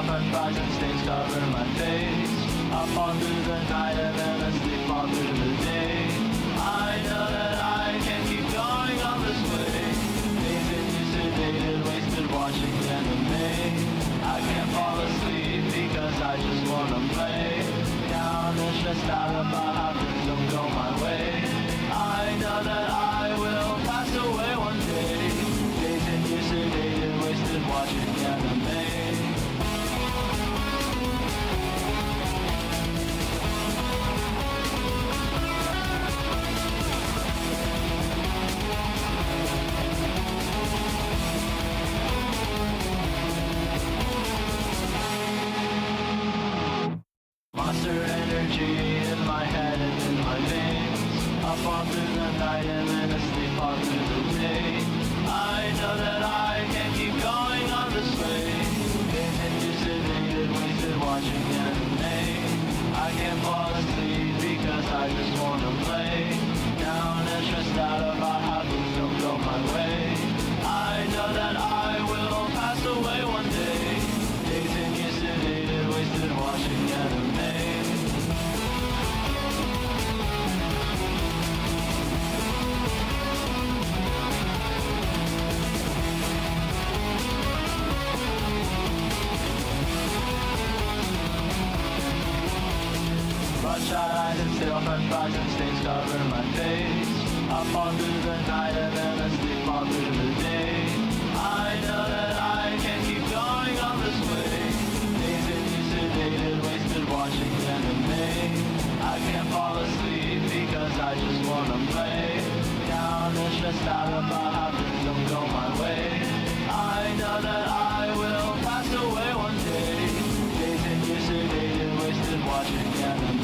stale french fries and stains cover my face. Up all through the night and then asleep all through the day. I know that I can't keep going on this way. Days and you sedated, wasted watching anime. I can't fall asleep because I just wanna play. Down and stressed out about how things don't go my way. I know that I will pass away one day. Days and you sedated, wasted watching anime. Monster energy in my head and in my veins. Up all through the night and then asleep all through the day. I know that I can't keep going on this way. Days and you sedated, wasted watching anime. I can't fall asleep because I just wanna play. Down and stressed out about how things don't go my way. I know that I will pass away one day. Days and you sedated, wasted watching anime. Bloodshot eyes and stale french fries and stains cover my face. Up all through the night and then asleep all through the day. I know that I can't keep going on this way. Days and you sedated, wasted watching anime. I can't fall asleep because I just wanna play. Down and stressed out about how things don't go my way. I know that I will pass away one day. Days and you sedated, wasted watching anime.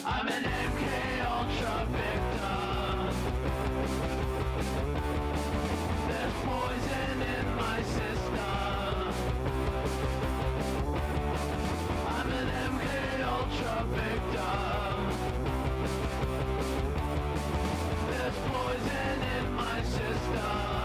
I'm an MK Ultra victim. There's poison in my system. I'm an MK Ultra victim. There's poison in my system.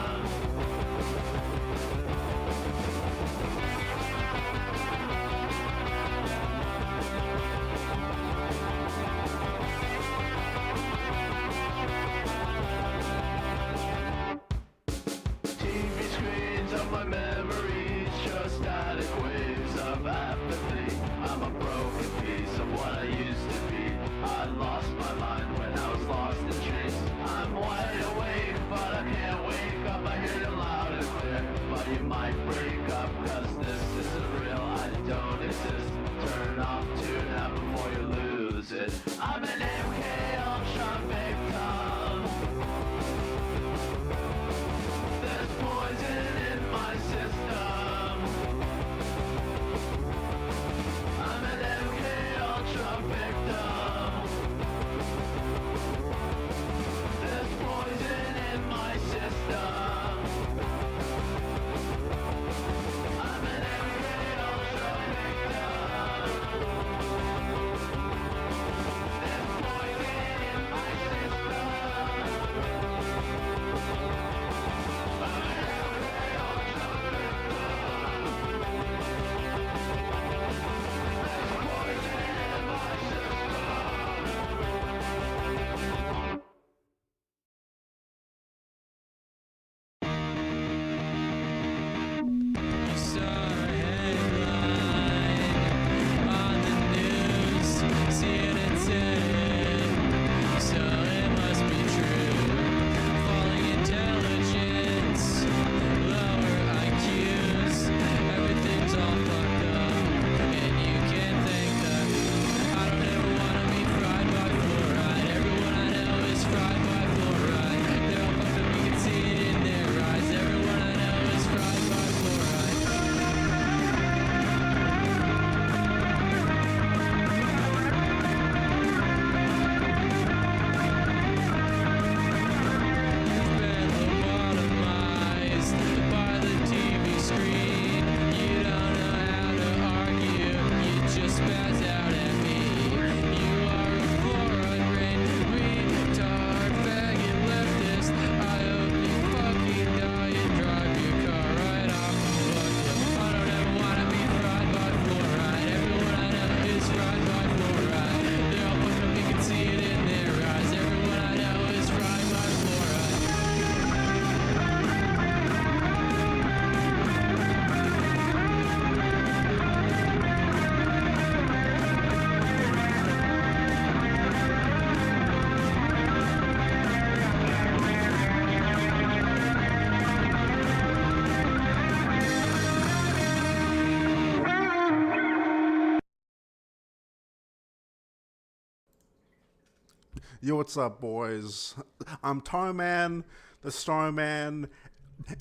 Yo, what's up, boys? I'm Tarman, the Starman,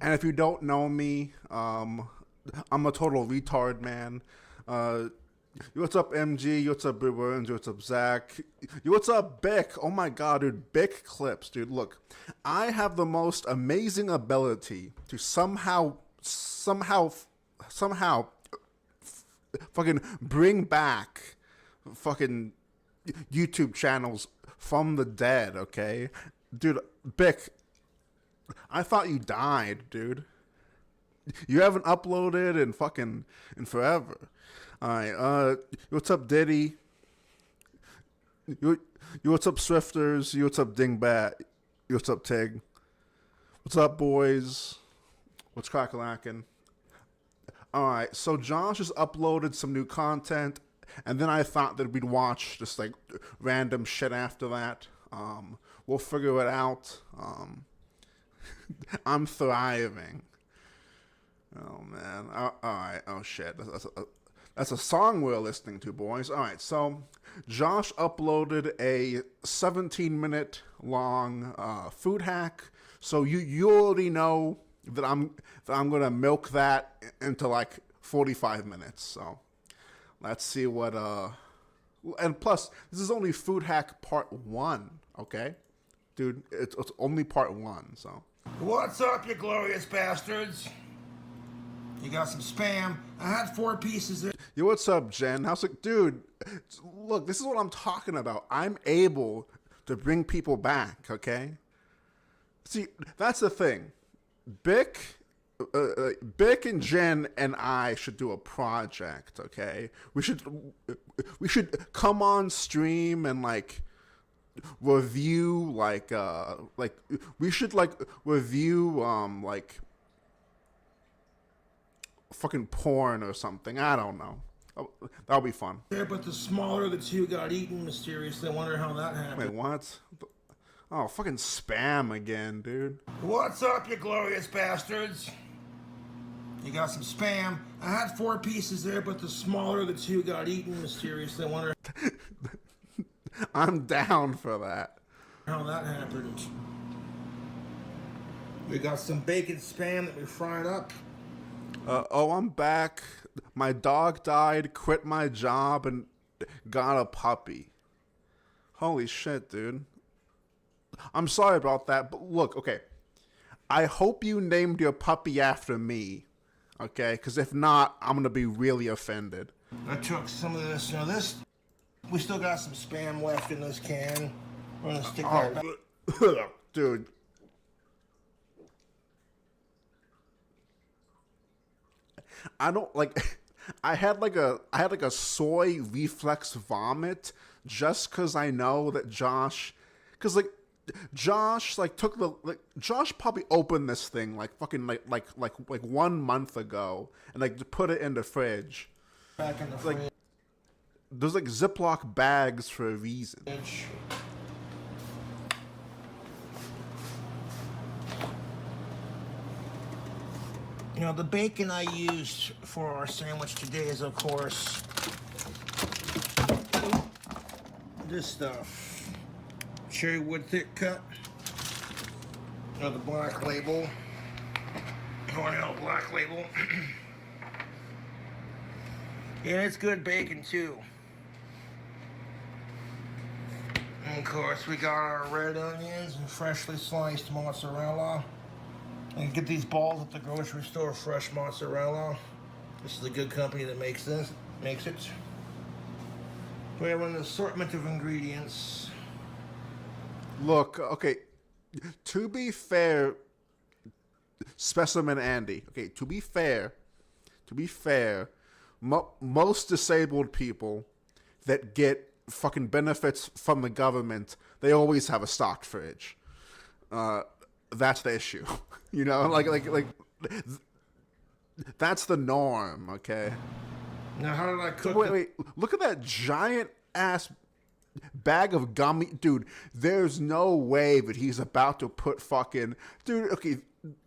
and if you don't know me, I'm a total retard, man. Yo, what's up, MG? Yo, what's up, Big Burns? Yo, what's up, Zach? Yo, what's up, Bick? Oh my god, dude, Bick clips, dude. Look, I have the most amazing ability to somehow fucking bring back fucking YouTube channels from the dead, okay? Dude, Bick, I thought you died, dude. You haven't uploaded in forever. Alright, what's up, Diddy? You what's up, Swifters? You what's up, Dingbat? You what's up, Tig? What's up, boys? What's crack-a-lackin'? Alright, so Josh has uploaded some new content, and then I thought that we'd watch just like random shit after that. We'll figure it out. I'm thriving. Oh man. Alright, oh shit. That's a song we're listening to, boys. Alright, so Josh uploaded a 17-minute long food hack. So you already know that I'm gonna milk that into like 45 minutes. So let's see what and plus this is only food hack part 1, okay? Dude, it's only part 1, so. What's up, you glorious bastards? You got some spam. I had 4 pieces there. Yo, what's up, Jen? How's it? Dude, look, this is what I'm talking about. I'm able to bring people back, okay? See, that's the thing. Bick and Jen and I should do a project, okay? We should come on stream and like review like we should like review like fucking porn or something. I don't know. That'll be fun. There, but the smaller of the two got eaten mysteriously. I wonder how that happened. Wait, what? Oh, fucking spam again, dude. What's up, you glorious bastards? You got some spam. I had 4 pieces there, but the smaller of the two got eaten mysteriously. I wonder I'm down for that. How that happened. We got some bacon spam that we fried up. Oh, I'm back. My dog died, quit my job, and got a puppy. Holy shit, dude. I'm sorry about that, but look, okay. I hope you named your puppy after me, okay? Because if not, I'm going to be really offended. I took some of this, this. We still got some spam left in this can. We're going to stick that back. Dude. I don't, like, I had like a soy reflex vomit just because I know that Josh took Josh probably opened this thing like fucking like 1 month ago and like put it in the fridge. Back in the fridge. Like there's like Ziploc bags for a reason. You know, the bacon I used for our sandwich today is, of course, this stuff. Cherry wood thick cut. You know, the black label. Cornell black label. Yeah, it's good bacon, too. And, of course, we got our red onions and freshly sliced mozzarella. You can get these balls at the grocery store, fresh mozzarella. This is a good company that makes it. We have an assortment of ingredients. Look, okay, to be fair, Specimen Andy, okay, to be fair, most disabled people that get fucking benefits from the government, they always have a stocked fridge. That's the issue. You know, like that's the norm, okay? Now, how did I cook Wait, look at that giant ass bag of gummy. Dude, there's no way that he's about to put fucking... Dude, okay,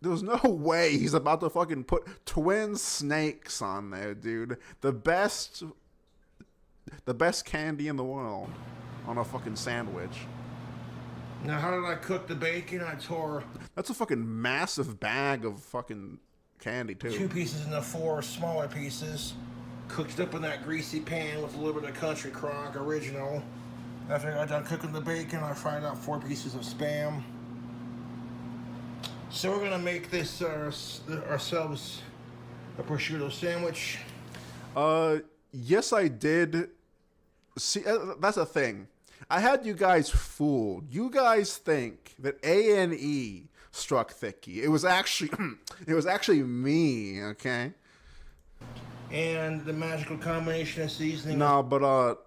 there's no way he's about to fucking put twin snakes on there, dude. The best candy in the world on a fucking sandwich. Now, how did I cook the bacon? I tore That's a fucking massive bag of fucking candy, too. 2 pieces into 4 smaller pieces. Cooked up in that greasy pan with a little bit of country crock original. After I got done cooking the bacon, I fried out 4 pieces of Spam. So we're gonna make this ourselves a prosciutto sandwich. Yes, I did. See, that's a thing. I had you guys fooled. You guys think that A&E struck Thicky. It was actually, it was actually me. Okay. And the magical combination of seasoning. No, but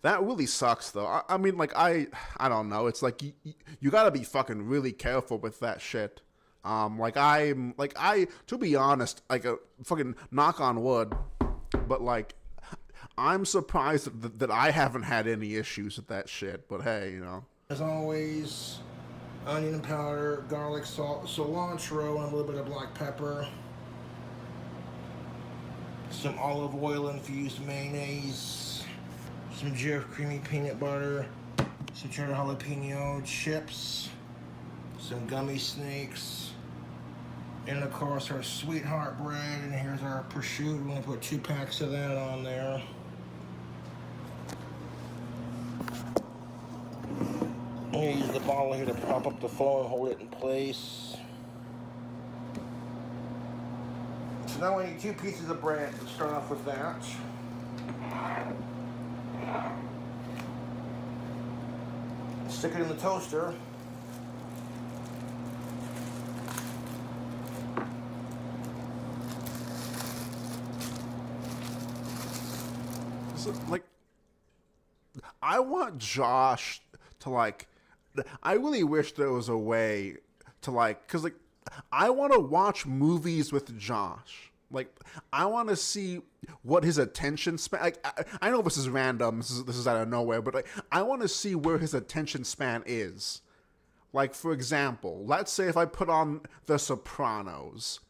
that really sucks though. I mean, like I don't know. It's like you gotta be fucking really careful with that shit. To be honest, like a fucking knock on wood, but like I'm surprised that I haven't had any issues with that shit. But hey, you know. As always, onion powder, garlic, salt, cilantro, and a little bit of black pepper. Some olive oil infused mayonnaise. Some Jif creamy peanut butter. Some cheddar jalapeno chips. Some gummy snakes. And of course our sweetheart bread. And here's our prosciutto. We're going to put 2 packs of that on there. I'm going to use the bottle here to prop up the phone and hold it in place. So now we need 2 pieces of bread. Let's start off with that. Stick it in the toaster. So, like, I want Josh to like. I really wish there was a way to like, cause like, I want to watch movies with Josh. Like, I want to see what his attention span. Like, I know this is random. This is out of nowhere, but like, I want to see where his attention span is. Like, for example, let's say if I put on The Sopranos,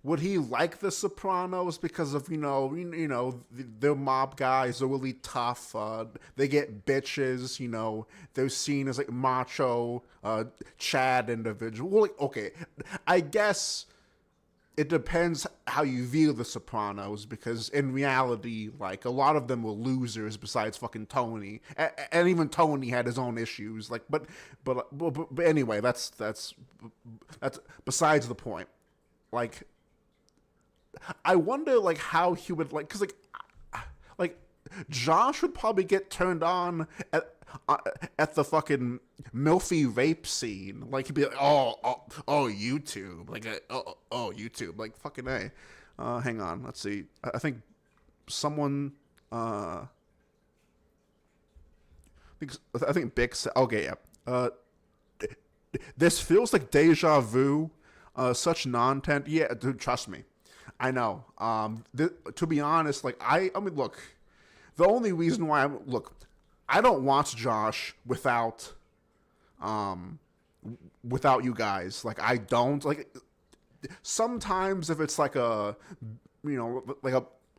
would he like The Sopranos because of their mob guys are really tough. They get bitches. They're seen as like macho, Chad individual. Well, like, okay, I guess it depends how you view The Sopranos, because in reality, like, a lot of them were losers besides fucking Tony, and even Tony had his own issues. Like, but anyway, that's besides the point. Like, I wonder like how he would like, cause like Josh would probably get turned on at the fucking milfy rape scene. Like, he'd be like, oh YouTube, like oh YouTube, like fucking A. Hang on, let's see. I think someone I think Big said, okay, yeah. This feels like deja vu. Such non-tent. Yeah, dude, trust me. I know. To be honest, like, I mean, look, the only reason why I don't watch Josh without you guys. Like, I don't, like, sometimes if it's like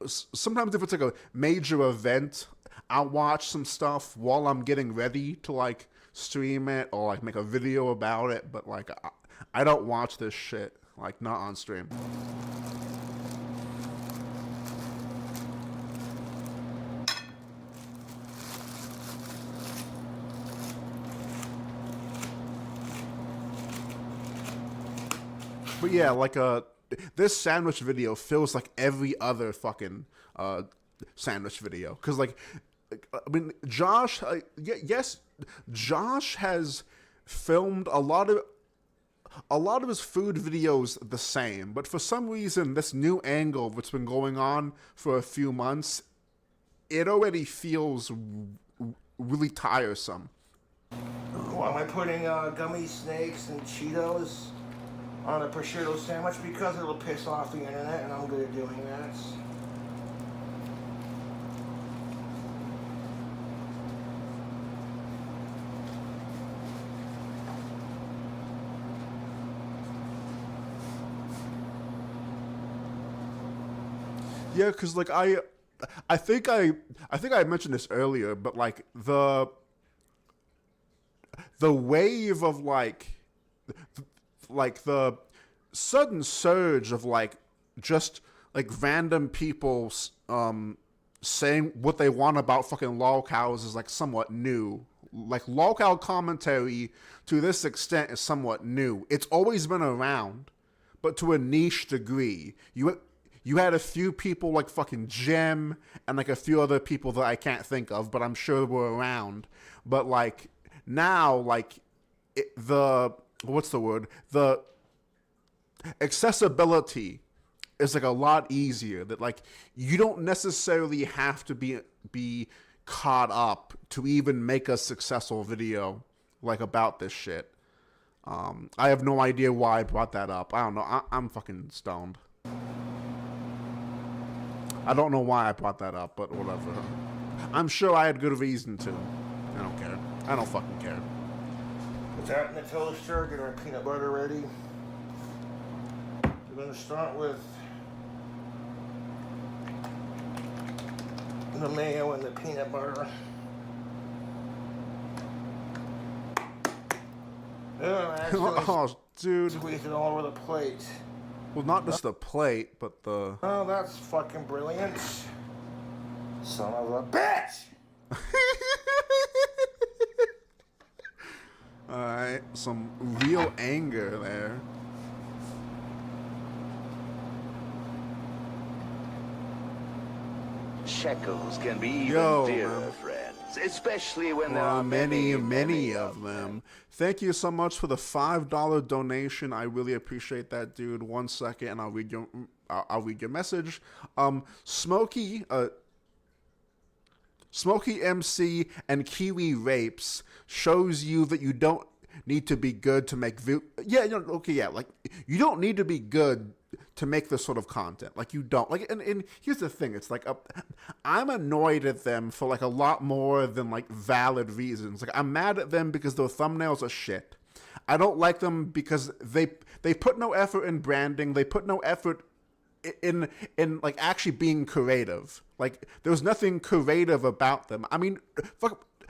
sometimes if it's like a major event, I'll watch some stuff while I'm getting ready to like stream it or like make a video about it. But like, I don't watch this shit, like, not on stream. But yeah, like this sandwich video feels like every other fucking sandwich video, because like, I mean, Josh, yes, Josh has filmed a lot of his food videos the same, but for some reason, this new angle that's been going on for a few months, it already feels really tiresome. Well, am I putting gummy snakes and Cheetos on a prosciutto sandwich? Because it'll piss off the internet, and I'm good at doing that. Yeah, because like I think I mentioned this earlier, but like the wave of like the sudden surge of like just like random people saying what they want about fucking LOLCOWS is like somewhat new. Like LOLCOW commentary to this extent is somewhat new. It's always been around, but to a niche degree. You had a few people like fucking Jim and like a few other people that I can't think of, but I'm sure were around. But like now, like the accessibility is like a lot easier. That like you don't necessarily have to be caught up to even make a successful video like about this shit. I have no idea why I brought that up. I don't know. I'm fucking stoned. I don't know why I brought that up, but whatever. I'm sure I had good reason to. I don't care. I don't fucking care. Put that in the toaster, get our peanut butter ready. We're going to start with the mayo and the peanut butter. Oh, dude. Squeeze it all over the plate. Well, not just the plate, but the... Oh, that's fucking brilliant. Son of a bitch! Alright, some real anger there. Shekels can be even dearer, friends, especially when there are many of them. Thank you so much for the $5 donation. I really appreciate that, dude. 1 second, and I'll read your message. Smokey MC and Kiwi Rapes shows you that you don't need to be good to make like you don't need to be good to make this sort of content. Like you don't like, and here's the thing. It's like I'm annoyed at them for like a lot more than like valid reasons. Like I'm mad at them because their thumbnails are shit. I don't like them because they put no effort in branding. They put no effort in like actually being creative. Like there was nothing creative about them. I mean,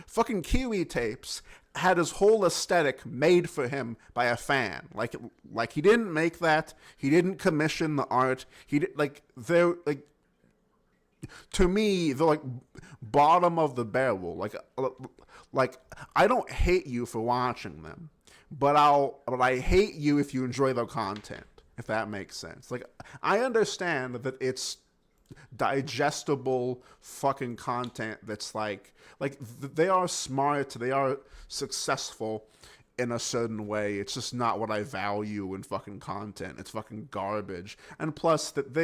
fucking Kiwi Tapes had his whole aesthetic made for him by a fan. Like he didn't make that. He didn't commission the art. He did they're like, to me, they're like bottom of the barrel. Like I don't hate you for watching them, but I hate you if you enjoy their content. If that makes sense. Like I understand that it's digestible fucking content that's like they are smart, they are successful in a certain way. It's just not what I value in fucking content. It's fucking garbage. And plus that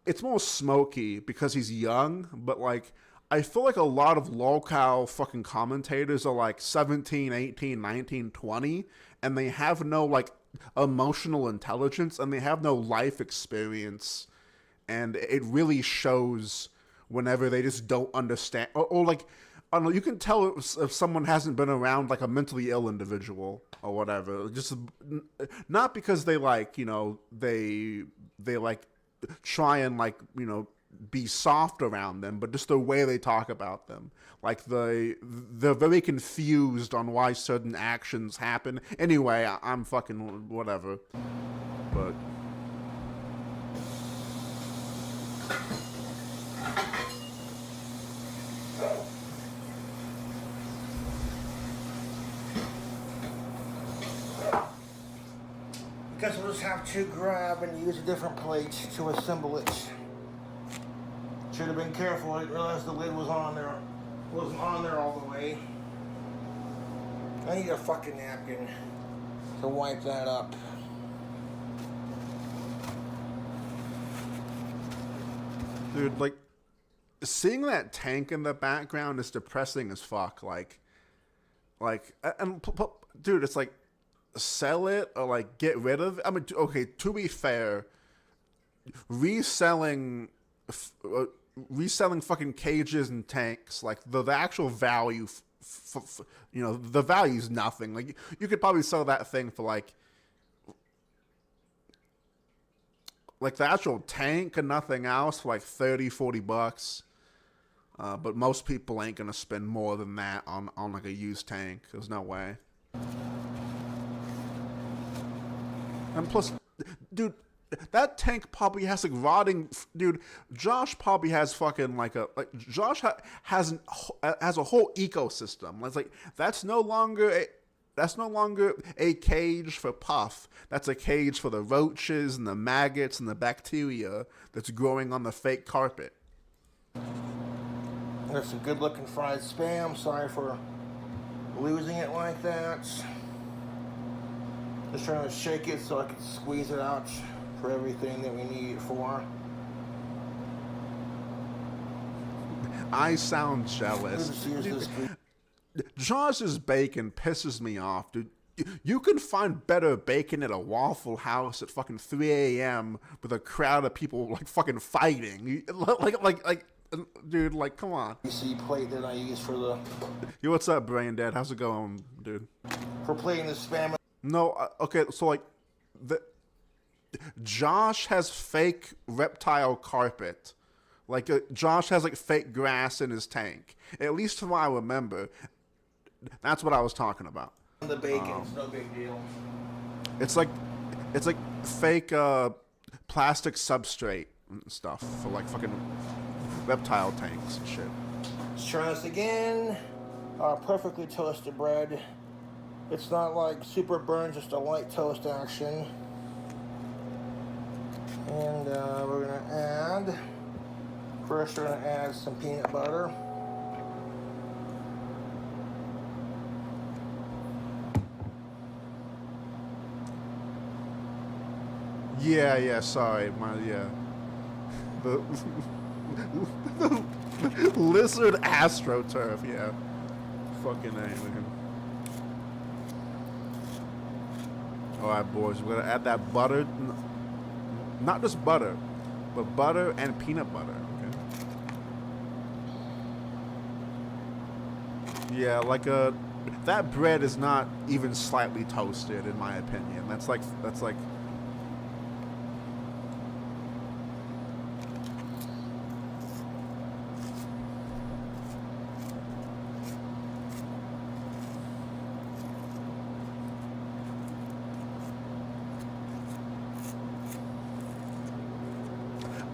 it's more Smokey because he's young, but like I feel like a lot of LOLCOW fucking commentators are like 17, 18, 19, 20, and they have no like emotional intelligence and they have no life experience, and it really shows whenever they just don't understand or like I don't know, you can tell if someone hasn't been around like a mentally ill individual or whatever, just not because they like, you know, they like try and like, you know, be soft around them, but just the way they talk about them. Like they're very confused on why certain actions happen. Anyway, I'm fucking whatever. But I guess we'll just have to grab and use a different plate to assemble it. Should have been careful. I didn't realize the lid was on there. Wasn't on there all the way. I need a fucking napkin to wipe that up. dude, like seeing that tank in the background is depressing as fuck. Dude, it's like sell it or like get rid of it. I mean, okay, to be fair, reselling fucking cages and tanks, like the actual value, you know, the value's nothing. Like you could probably sell that thing for like the actual tank and nothing else for like $30-$40. But most people ain't gonna spend more than that on like a used tank. There's no way. And plus, dude, that tank probably has like rotting. Dude, Josh probably has fucking Josh has a whole ecosystem. It's like that's no longer a cage for Puff. That's a cage for the roaches and the maggots and the bacteria that's growing on the fake carpet. There's some good looking fried Spam. Sorry for losing it like that. Just trying to shake it so I can squeeze it out for everything that we need it for. I sound jealous. Josh's bacon pisses me off, dude. You can find better bacon at a Waffle House at fucking 3 a.m. with a crowd of people like fucking fighting. Dude, like, come on. You see plate that I use for the... Yo, what's up, Brain Dead? How's it going, dude? For plating the Spam. No, okay, so like, Josh has fake reptile carpet. Like, Josh has like fake grass in his tank. At least from what I remember. That's what I was talking about. The bacon, it's no big deal. It's like fake plastic substrate and stuff for like fucking reptile tanks and shit. Let's try this again. Perfectly toasted bread. It's not like super burnt, just a light toast action. And we're gonna add. First, we're gonna add some peanut butter. Yeah, sorry. The lizard astroturf, yeah. Fucking A, man. Alright, boys, we're gonna add that butter. Not just butter, but butter and peanut butter, okay? Yeah, like that bread is not even slightly toasted, in my opinion. That's like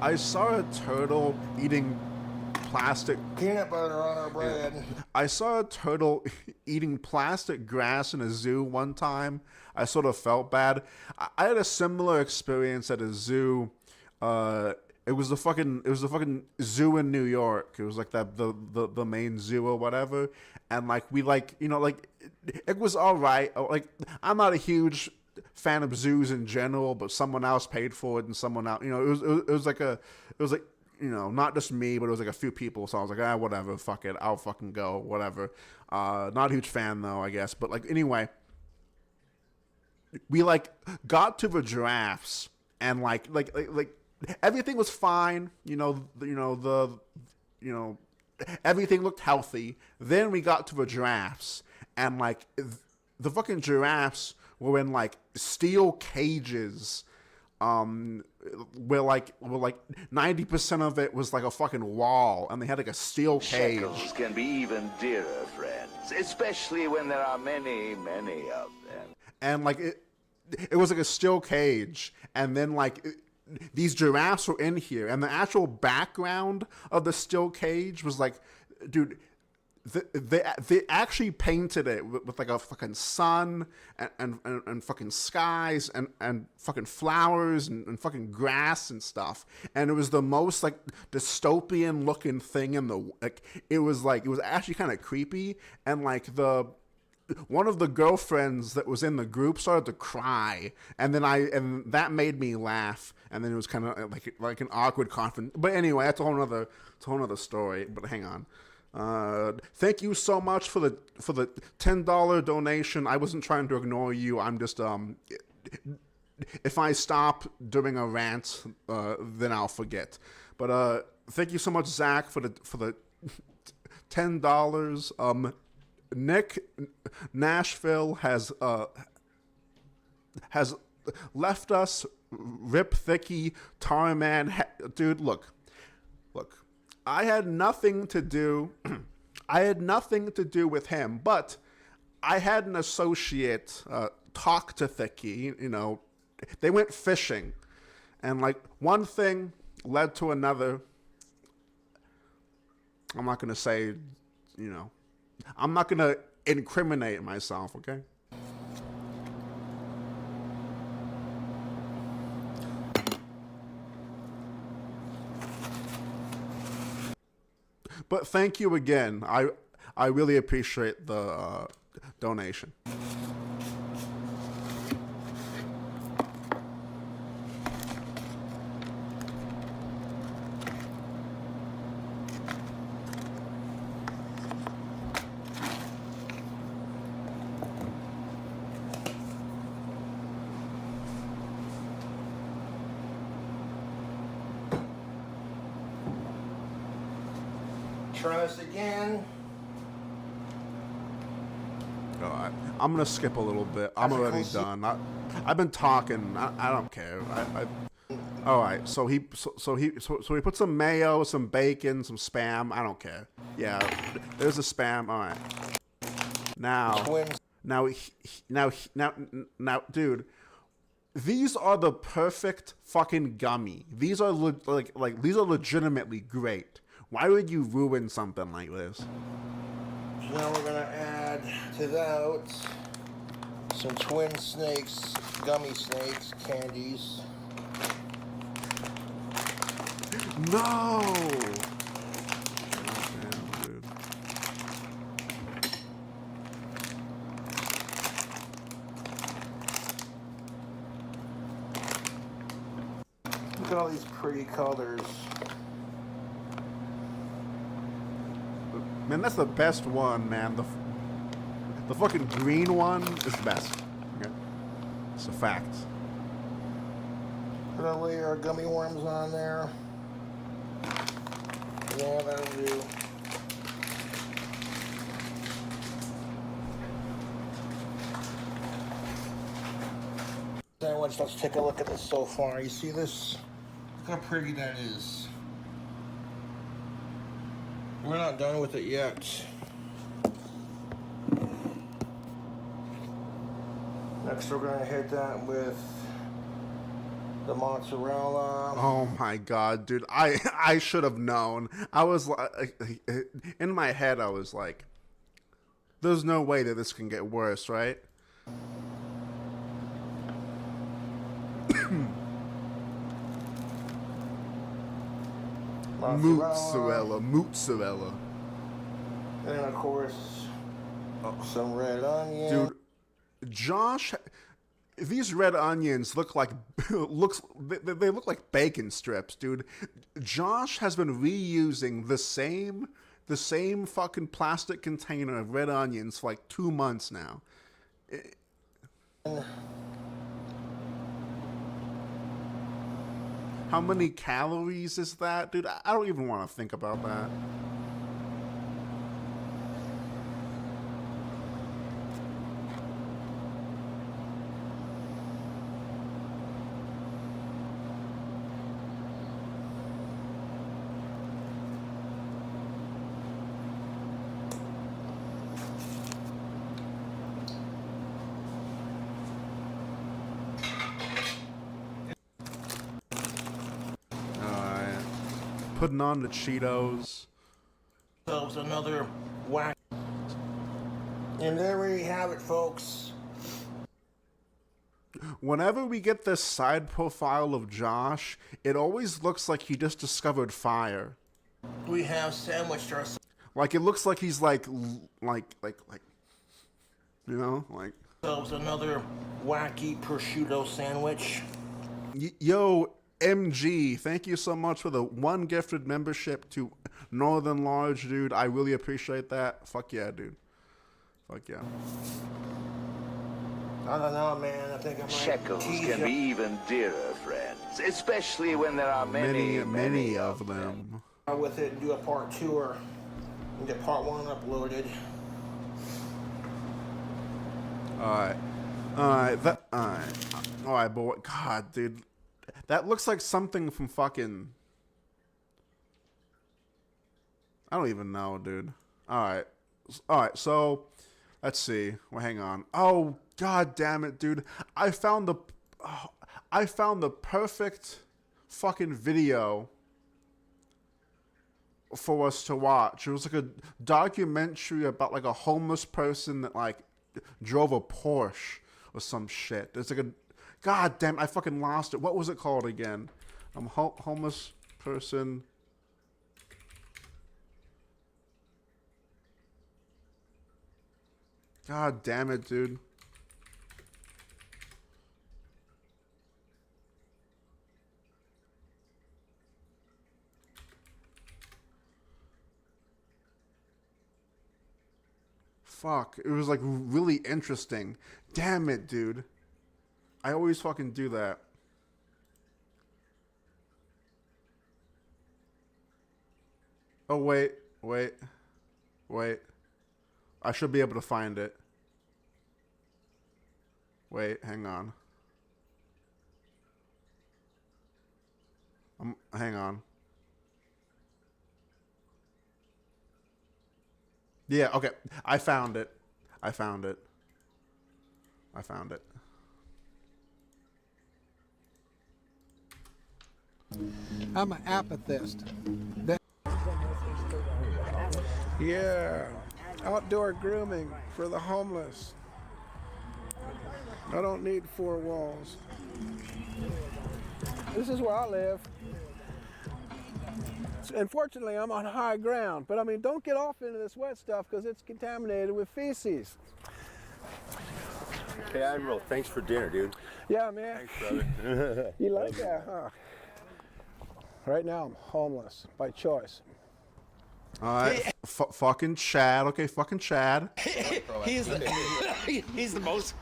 I saw a turtle eating plastic peanut butter on our bread. I saw a turtle eating plastic grass in a zoo one time. I sort of felt bad. I had a similar experience at a zoo. It was the fucking zoo in New York. It was like the main zoo or whatever. And like we like, you know, like it was all right. Like I'm not a huge fan of zoos in general, but someone else paid for it and someone else, you know, it was like, you know, not just me, but it was like a few people. So I was like, whatever, fuck it, I'll fucking go, whatever. Not a huge fan though, I guess. But like, anyway, we like got to the giraffes and like everything was fine. Everything looked healthy. Then we got to the giraffes and like the fucking giraffes were in like steel cages, where like 90% of it was like a fucking wall, and they had like a steel cage. Shekels can be even dearer, friends, especially when there are many, many of them. And like it was like a steel cage, and then like these giraffes were in here, and the actual background of the steel cage was like, dude. They actually painted it with like a fucking sun and fucking skies and fucking flowers and fucking grass and stuff, and it was the most like dystopian looking thing in the like it was actually kind of creepy, and like one of the girlfriends that was in the group started to cry, and that made me laugh, and then it was kind of like an awkward conflict. But anyway, that's a whole nother story. But hang on. Thank you so much for the $10 donation. I wasn't trying to ignore you. I'm just if I stop during a rant, then I'll forget. But thank you so much, Zach, for the $10. Nick Nashville has left us. Rip Thicky, Tarman, dude. Look. I had nothing to do. I had nothing to do with him, but I had an associate talk to Thicky. You know, they went fishing, and like one thing led to another. I'm not gonna say, you know, I'm not gonna incriminate myself. Okay. But thank you again. I really appreciate the donation. Try this again. Oh, I'm gonna skip a little bit. I'm already done. I've been talking. I don't care. All right. So he put some mayo, some bacon, some spam. I don't care. Yeah, there's the spam. All right. Now, dude. These are the perfect fucking gummy. These are these are legitimately great. Why would you ruin something like this? So now we're gonna add to that some twin snakes, gummy snakes, candies. No! Look at all these pretty colors. Man, that's the best one, man. The fucking green one is the best. Okay? It's a fact. Put a layer of gummy worms on there. Yeah, that'll do. Sandwich, let's take a look at this so far. You see this? Look how pretty that is. We're not done with it yet. Next, we're gonna hit that with the mozzarella. Oh my god, dude! I should have known. I was like, in my head, I was like, "There's no way that this can get worse, right?" Mozzarella. And of course, some red onion. Dude, Josh, these red onions look like they look like bacon strips, dude. Josh has been reusing the same fucking plastic container of red onions for like 2 months now. How many calories is that, dude? I don't even want to think about that. Putting on the Cheetos. So it's another whack. And there we have it, folks. Whenever we get this side profile of Josh, it always looks like he just discovered fire. We have sandwiched ourselves. Like it looks like he's like, you know, like. So it's another wacky prosciutto sandwich. Yo, MG, thank you so much for the 1 gifted membership to Northern Large, dude. I really appreciate that. Fuck yeah, dude. Fuck yeah. I don't know, man. I think I might Shekels can be even dearer, friends, especially when there are many of them. With it and do a part 2 or get part 1 uploaded. Alright, boy. God, dude. That looks like something from fucking... I don't even know, dude. All right. So, let's see. Well, hang on. Oh, god damn it, dude! I found the perfect fucking video for us to watch. It was like a documentary about like a homeless person that like drove a Porsche or some shit. It's like a god damn. I fucking lost it. What was it called again? Homeless person. God damn it, dude. Fuck. It was like really interesting. Damn it, dude. I always fucking do that. Oh, wait. I should be able to find it. Wait, hang on. Hang on. Yeah, okay. I found it. I'm an apathist. Yeah, outdoor grooming for the homeless. I don't need four walls. This is where I live. Unfortunately, I'm on high ground, but I mean, don't get off into this wet stuff because it's contaminated with feces. Hey, Admiral, thanks for dinner, dude. Yeah, man. Thanks, brother. You like that, huh? Right now, I'm homeless by choice. Alright, fucking Chad. Okay, fucking Chad. He's the most.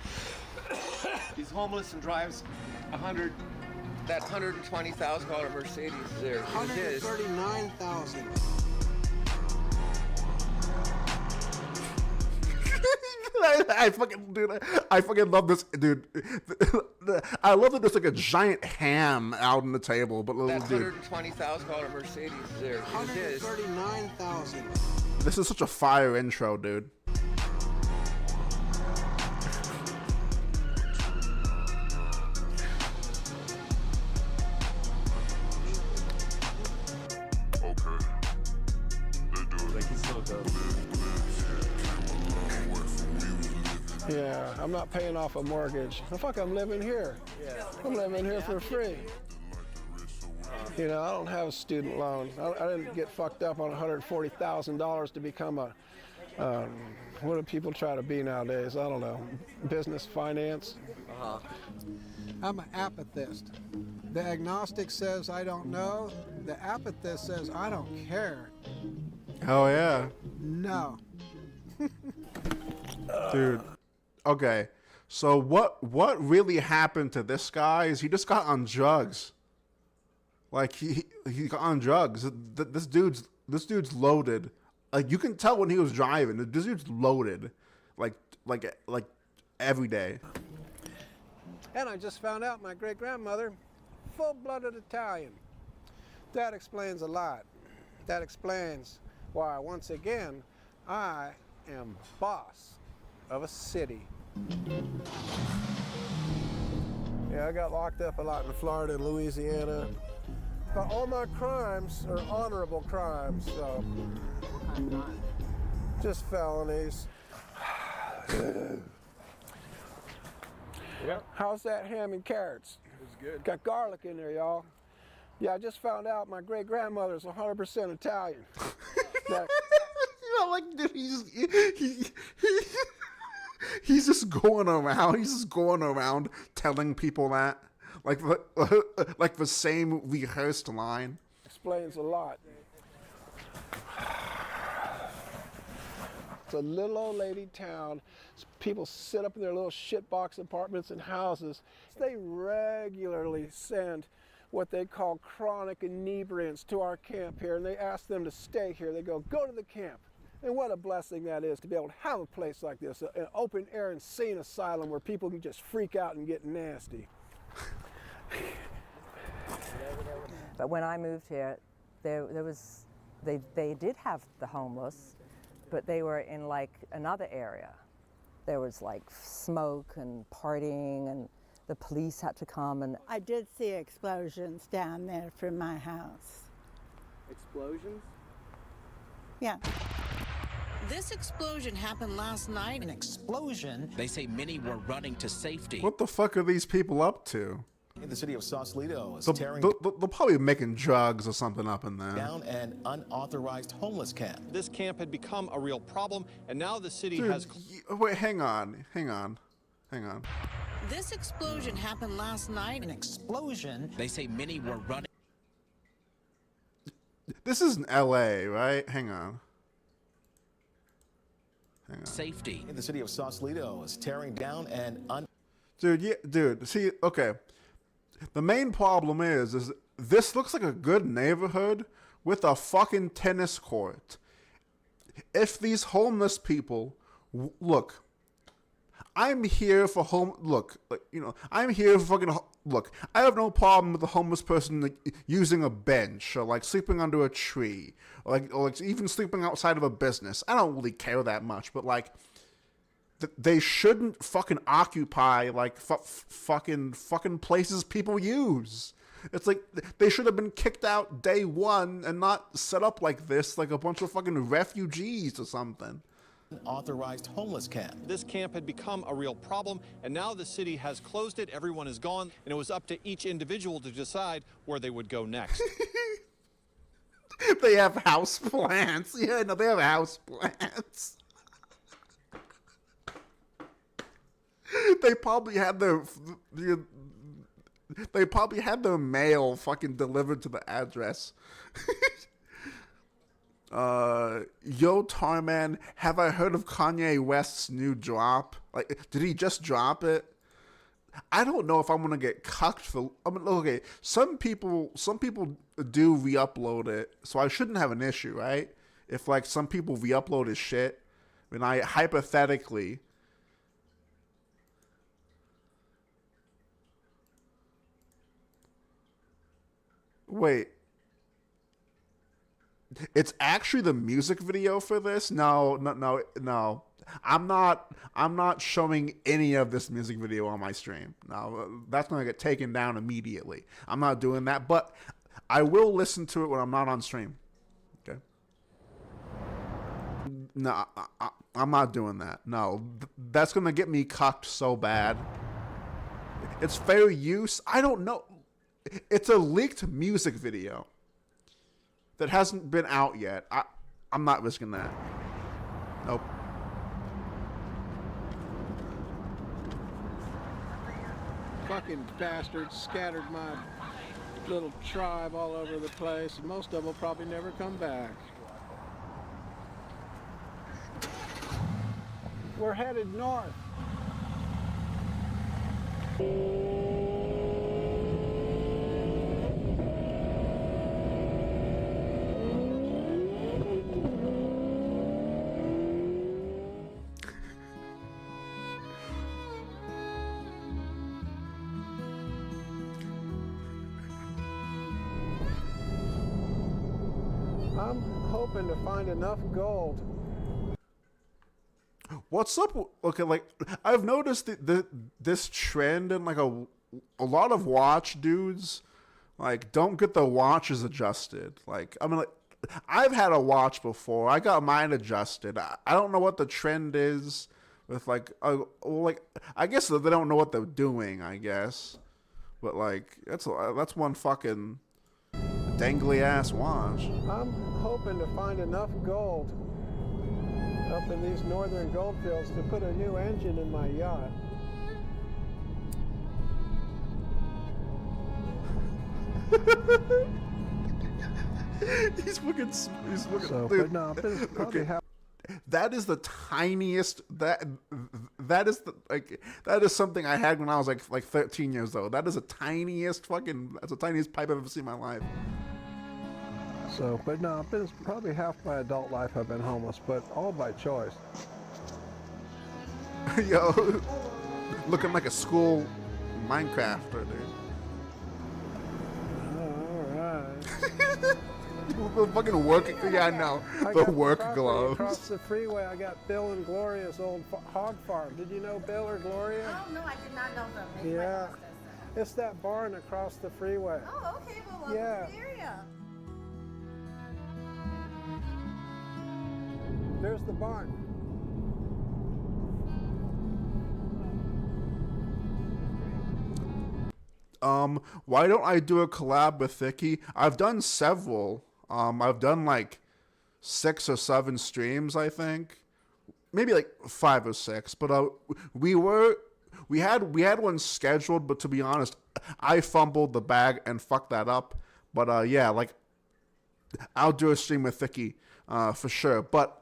He's homeless and drives that $120,000 Mercedes there. $139,000. I fucking love this, dude. I love that there's like a giant ham out on the table, but That dude, $120,000 Mercedes there. $139,000. this is such a fire intro, dude. Yeah, I'm not paying off a mortgage. The fuck, I'm living here. I'm living here for free. You know, I don't have student loans. I didn't get fucked up on $140,000 to become a, what do people try to be nowadays? I don't know, business finance. I'm an apathist. The agnostic says I don't know. The apathist says I don't care. Oh yeah, No. dude. Okay, so what really happened to this guy is he just got on drugs. Like he got on drugs. This dude's loaded. Like you can tell when he was driving. This dude's loaded, like every day. And I just found out my great-grandmother, full-blooded Italian. That explains a lot. That explains why, once again, I am boss of a city. Yeah, I got locked up a lot in Florida and Louisiana. But all my crimes are honorable crimes, so just felonies. Yep. How's that ham and carrots? It's good. Got garlic in there, y'all. Yeah, I just found out my great-grandmother's 100% Italian. That, You know, like dude, he's just going around. He's just going around telling people that, like the same rehearsed line. explains a lot. It's a little old lady town. People sit up in their little shitbox apartments and houses. They regularly send what they call chronic inebriants to our camp here, and they ask them to stay here. They go to the camp. And what a blessing that is to be able to have a place like this, an open air insane asylum where people can just freak out and get nasty. But when I moved here, there was They did have the homeless, but they were in like another area. There was like smoke and partying, and the police had to come. And I did see explosions down there from my house. Explosions? Yeah. This explosion happened last night. An explosion. They say many were running to safety. What the fuck are these people up to? In the city of Sausalito is tearing they're probably making drugs or something up in there. down an unauthorized homeless camp. This camp had become a real problem, and now the city Dude, has... Wait, hang on. This explosion happened last night. An explosion. They say many were running. This is in LA, right? Hang on. Safety. In the city of Sausalito is tearing down an Dude, see, okay. The main problem is this looks like a good neighborhood with a fucking tennis court. If these homeless people, look, I'm here for I'm here for fucking, look, I have no problem with the homeless person like, using a bench or like sleeping under a tree or like even sleeping outside of a business. I don't really care that much, but like, they shouldn't fucking occupy like fucking places people use. It's like they should have been kicked out day one and not set up like this, like a bunch of fucking refugees or something. Authorized homeless camp. This camp had become a real problem, and now the city has closed it. Everyone is gone, and it was up to each individual to decide where they would go next. They have house plants. Yeah, no, they have house plants. They probably had their mail fucking delivered to the address. Yo, Tarman, have I heard of Kanye West's new drop? Like, did he just drop it? I don't know if I'm gonna get cucked for. I mean, okay, some people do re-upload it, so I shouldn't have an issue, right? If like some people re-upload his shit, I mean, I hypothetically. Wait. It's actually the music video for this? No. I'm not showing any of this music video on my stream. No, that's gonna get taken down immediately. I'm not doing that, but I will listen to it when I'm not on stream. Okay. No, I'm not doing that. No, that's gonna get me cucked so bad. It's fair use. I don't know. It's a leaked music video that hasn't been out yet. I'm not risking that. Nope. Fucking bastards scattered my little tribe all over the place, and most of them will probably never come back. We're headed north. I'm hoping to find enough gold. What's up? Okay, like I've noticed this trend in like a lot of watch dudes, like don't get the watches adjusted. Like I mean, like I've had a watch before. I got mine adjusted. I don't know what the trend is with like I guess they don't know what they're doing. I guess, but like that's one fucking dangly ass watch. I'm hoping to find enough gold up in these northern gold fields to put a new engine in my yacht. He's looking. So, dude, but no, but it's probably okay. That is the tiniest. That is something I had when I was like 13 years old. That is the tiniest fucking. That's the tiniest pipe I've ever seen in my life. So, but no, but it's probably half my adult life I've been homeless, but all by choice. Yo, looking like a school Minecrafter, dude. All right. the fucking work. Yeah, I know. The work gloves. Across the freeway, I got Bill and Gloria's old hog farm. Did you know Bill or Gloria? Oh, no, I did not know them. Maybe Yeah. It's that barn across the freeway. Oh, okay. Well, welcome to the area. There's the barn. Why don't I do a collab with Thicky? I've done several. I've done like 6 or 7 streams, I think. Maybe like 5 or 6. But we had one scheduled, but to be honest, I fumbled the bag and fucked that up. But yeah, like I'll do a stream with Thicky for sure. But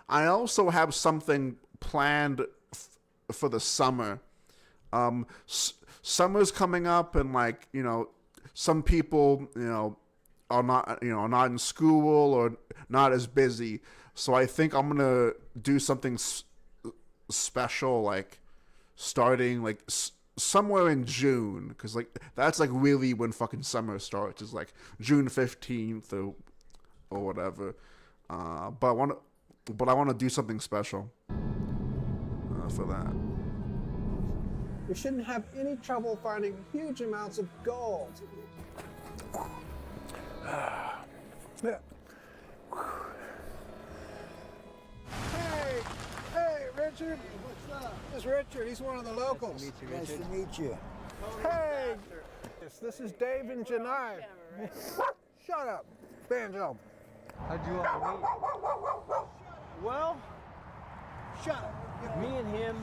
I also have something planned for the summer. Summer's coming up, and like, you know, some people, you know, are not in school or not as busy. So I think I'm gonna do something special, like starting like somewhere in June, because like that's like really when fucking summer starts, is like June 15th or whatever. But I want to do something special for that. We shouldn't have any trouble finding huge amounts of gold. Hey, Richard. What's up? This is Richard. He's one of the locals. Nice to meet you. Hey, this is Dave and Janai. Shut up, Banjo. How'd you all meet? Well, shut up. Me and him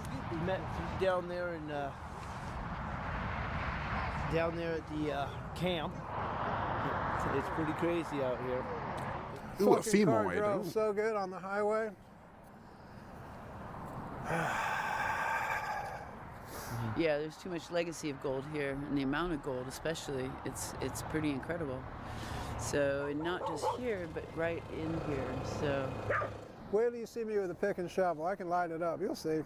met down there in down there at the camp. It's pretty crazy out here. Ooh, a Fucking car femoid. drove Ooh. so good on the highway. Yeah, there's too much legacy of gold here, and the amount of gold especially, it's pretty incredible. So, and not just here, but right in here, so. Wait till you see me with a pick and shovel. I can light it up. You'll see.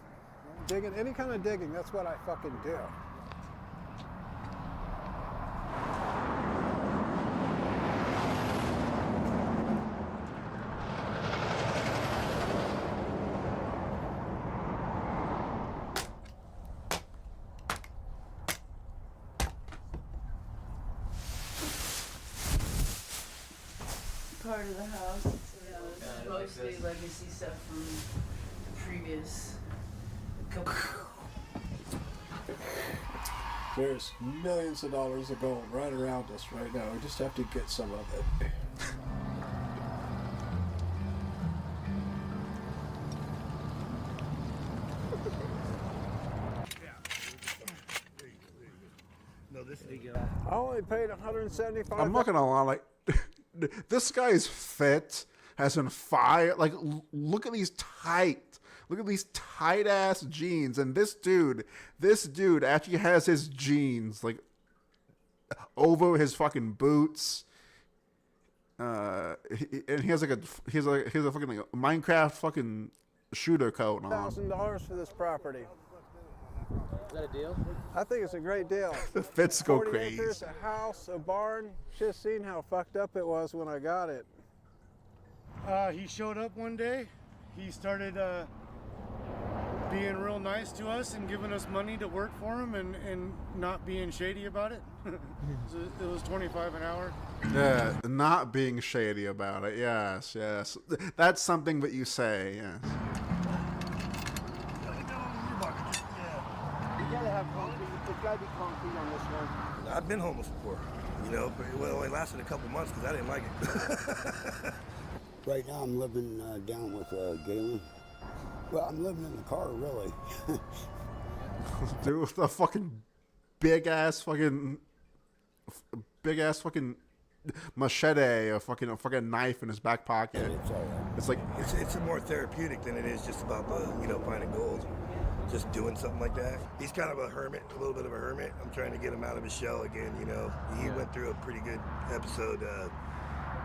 Digging, any kind of digging, that's what I fucking do. Part of the house. It's mostly legacy stuff from the previous couple. There's millions of dollars of gold right around us right now. We just have to get some of it. No, this is I only paid $175. I'm not gonna lie, like this guy's fit has been fire. Like, look at these tight ass jeans, and this dude actually has his jeans like over his fucking boots. And he has a fucking like a Minecraft fucking shooter coat on. $1,000 for this property. Is that a deal? I think it's a great deal. The fits go 40 crazy. acres, a house, a barn. Should have seen how fucked up it was when I got it. He showed up one day. He started being real nice to us and giving us money to work for him and not being shady about it. So it was $25 an hour. Yeah, not being shady about it. Yes. That's something that you say. Yes. You gotta have concrete. There's gotta be concrete on this one. I've been homeless before, you know, but it only lasted a couple months because I didn't like it. Right now I'm living down with Galen. Well, I'm living in the car, really. Dude, with a fucking big ass fucking machete, a fucking knife in his back pocket. It's like it's more therapeutic than it is just about finding gold. Just doing something like that. He's kind of a hermit, a little bit of a hermit. I'm trying to get him out of his shell again. You know, he went through a pretty good episode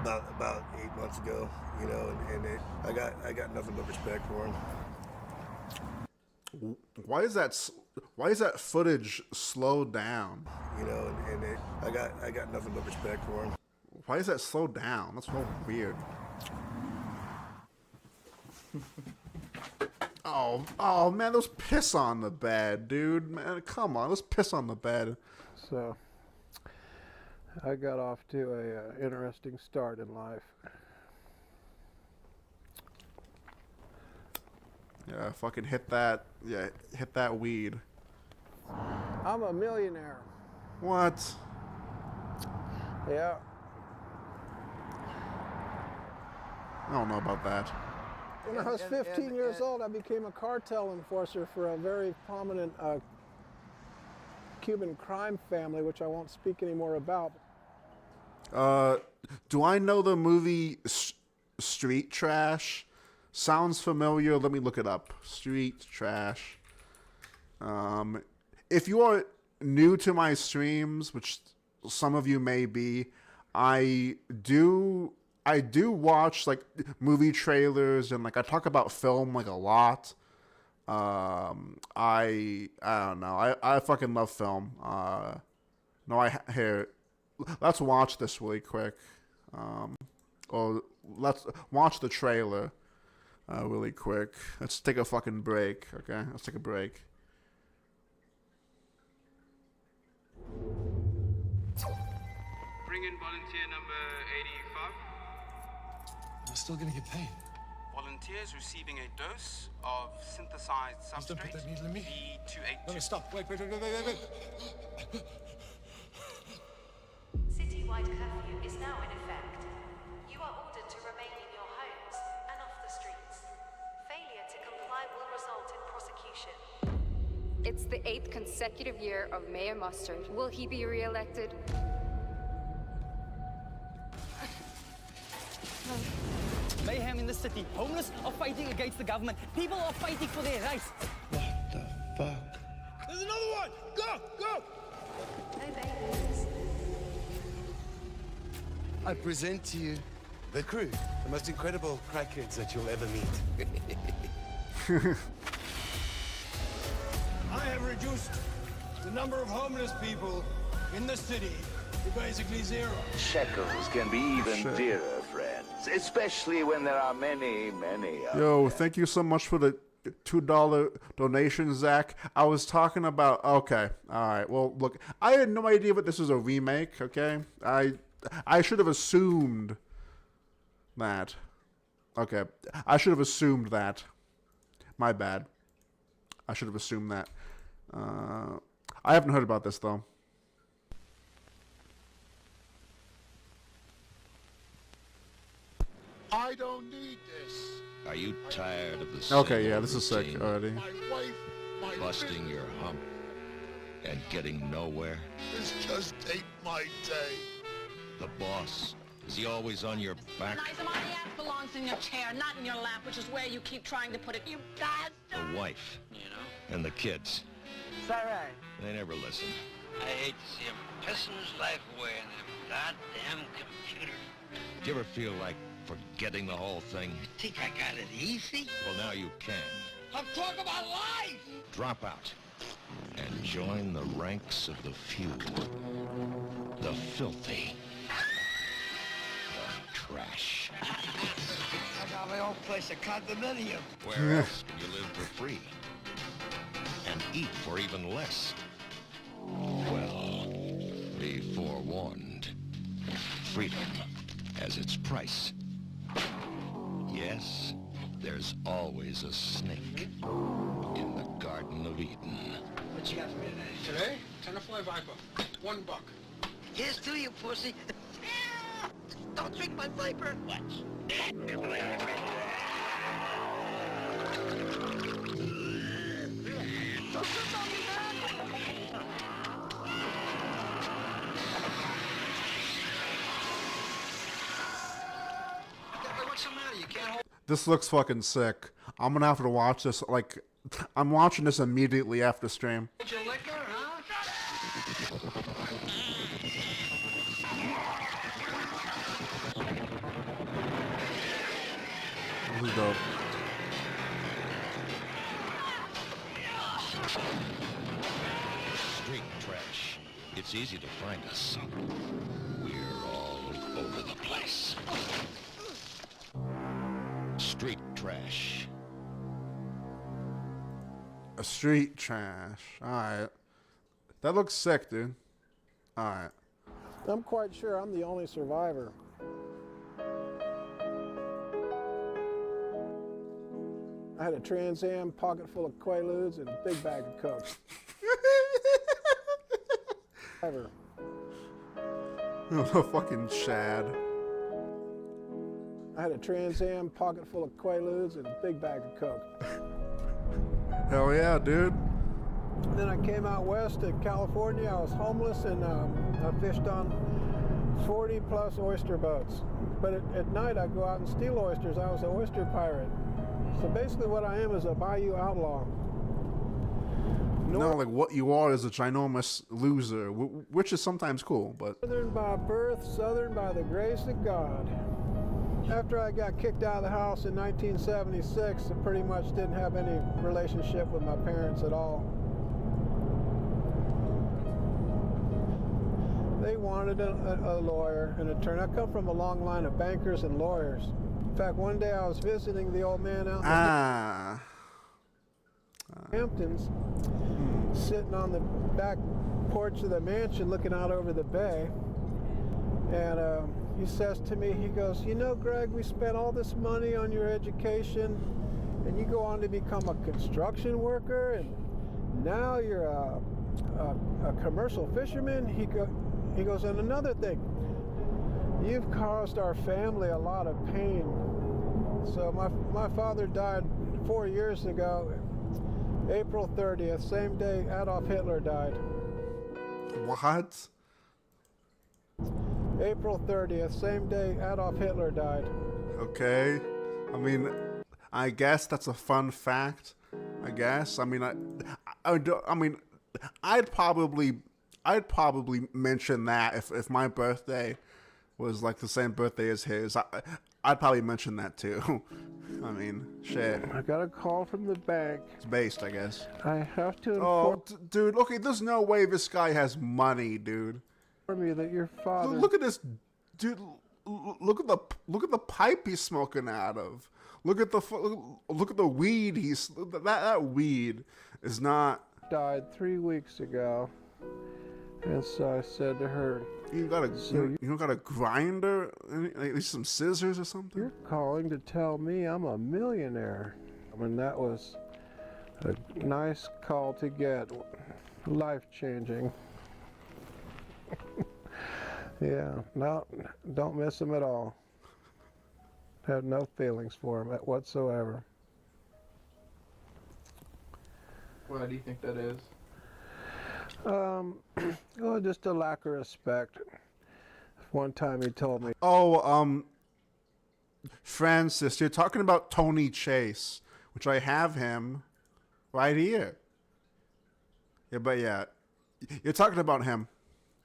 about 8 months ago. You know, I got nothing but respect for him. Why is that footage slowed down? You know, I got nothing but respect for him. Why is that slow down? That's so weird. Oh man, there's piss on the bed, dude. Man, come on, there's piss on the bed. So, I got off to a interesting start in life. Yeah, fucking hit that. Yeah, hit that weed. I'm a millionaire. What? Yeah. I don't know about that. When I was 15 years old, I became a cartel enforcer for a very prominent Cuban crime family, which I won't speak anymore about. Do I know the movie Street Trash? Sounds familiar. Let me look it up. Street Trash. If you are new to my streams, which some of you may be, I do watch like movie trailers and like I talk about film like a lot. I don't know. I fucking love film. Here, let's watch this really quick. Or let's watch the trailer really quick. Let's take a fucking break, okay? Let's take a break. Bring in volunteer number 85. I'm still gonna get paid. Volunteers receiving a dose of synthesized Just don't put substrate. that needle in me. B282. No, stop. Wait. Citywide curfew is now in effect. You are ordered to remain in your homes and off the streets. Failure to comply will result in prosecution. It's the 8th consecutive year of Mayor Mustard. Will he be re-elected? Mayhem in the city. Homeless are fighting against the government. People are fighting for their rights. What the fuck? There's another one! Go! I present to you the crew, the most incredible crackheads that you'll ever meet. I have reduced the number of homeless people in the city to basically zero. Shekels can be even dearer, friends, especially when there are many, many of Yo, thank you so much for the $2 donation, Zach. I was talking about... Okay, alright. Well, look, I had no idea that this was a remake, okay? I should have assumed that. Okay, I should have assumed that. My bad. I should have assumed that. I haven't heard about this, though. I don't need this. Are you tired of the Okay, yeah, this is sick routine? already. My wife, my Busting your hump and getting nowhere? This just ain't my day. The boss, is he always on your back? Nice, my ass belongs in your chair, not in your lap, which is where you keep trying to put it. You bastard! The wife, You know? and the kids. Is that right? They never listen. I hate to see him pissing his life away in them goddamn computers. Do you ever feel like forgetting the whole thing? Think I got it easy? Well, now you can. I'm talking about life! Drop out and join the ranks of the few. The filthy. The trash. I got my own place, a condominium. Where else can you live for free? And eat for even less? Well, be forewarned. Freedom has its price. Yes, there's always a snake in the Garden of Eden. What you got for me today? Today, Tenafly Viper. $1. Here's to you, pussy. Don't drink my Viper. Watch. What's the matter? You can't hold... This looks fucking sick. I'm gonna have to watch this, like... I'm watching this immediately after stream. your liquor, huh? This is dope. Street trash. It's easy to find us. We're all over the place. Street trash. A street trash. Alright. That looks sick, dude. Alright. I'm quite sure I'm the only survivor. I had a Trans Am, pocket full of Quaaludes, and a big bag of Coke. Ever. Oh, fucking Chad. I had a Trans Am, pocket full of Quaaludes, and a big bag of Coke. Hell yeah, dude. Then I came out west to California. I was homeless, and I fished on 40 plus oyster boats. But at night I'd go out and steal oysters. I was an oyster pirate. So basically what I am is a bayou outlaw. No, like what you are is a ginormous loser, which is sometimes cool, but... Northern by birth, southern by the grace of God. After I got kicked out of the house in 1976, I pretty much didn't have any relationship with my parents at all. They wanted a lawyer, an attorney. I come from a long line of bankers and lawyers. In fact, one day I was visiting the old man out in the Hamptons, sitting on the back porch of the mansion looking out over the bay, and he says to me, he goes, you know, Greg, we spent all this money on your education, and you go on to become a construction worker, and now you're a commercial fisherman. He goes, and another thing, you've caused our family a lot of pain. So my father died 4 years ago, April 30th, same day Adolf Hitler died. What? April 30th, same day Adolf Hitler died. Okay. I mean, I guess that's a fun fact. I guess. I mean, I'd probably mention that if my birthday was like the same birthday as his. I'd probably mention that too. I mean, shit. I got a call from the bank. It's based, I guess. I have to inform dude, okay, there's no way this guy has money, dude. me that your father... Look at this, dude. Look at the pipe he's smoking out of. Look at the weed that weed is not... Died 3 weeks ago. And so I said to her, you got a grinder? At least some scissors or something? You're calling to tell me I'm a millionaire. I mean, that was a nice call to get. Life-changing. Yeah, no, don't miss him at all. Have no feelings for him whatsoever. Why do you think that is? Well, just a lack of respect. One time he told me... Oh, Francis, you're talking about Tony Chase, which I have him right here. Yeah, but yeah, you're talking about him.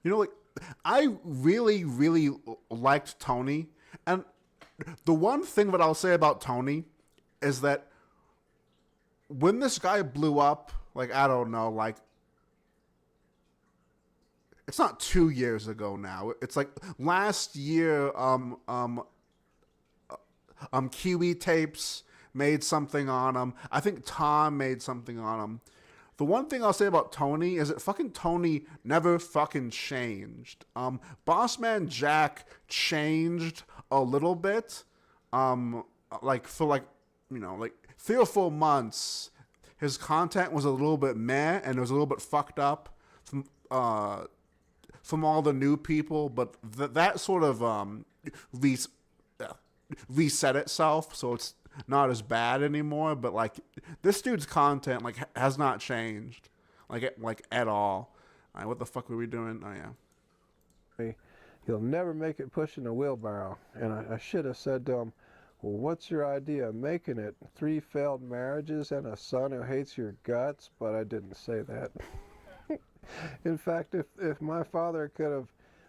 You know, like, I really, really liked Tony. And the one thing that I'll say about Tony is that when this guy blew up, like, I don't know, like, it's not 2 years ago now. It's like last year, Kiwi Tapes made something on him. I think Tom made something on him. The one thing I'll say about Tony is that fucking Tony never fucking changed. Bossman Jack changed a little bit. Like for like, you know, like 3 or 4 months, his content was a little bit meh and it was a little bit fucked up from all the new people, but that sort of reset itself, so it's not as bad anymore. But like this dude's content like has not changed, like at all. All right, what the fuck were we doing? Oh yeah. You'll never make it pushing a wheelbarrow. And I should have said to him, well, what's your idea of making it? 3 failed marriages and a son who hates your guts? But I didn't say that. In fact, if my father could have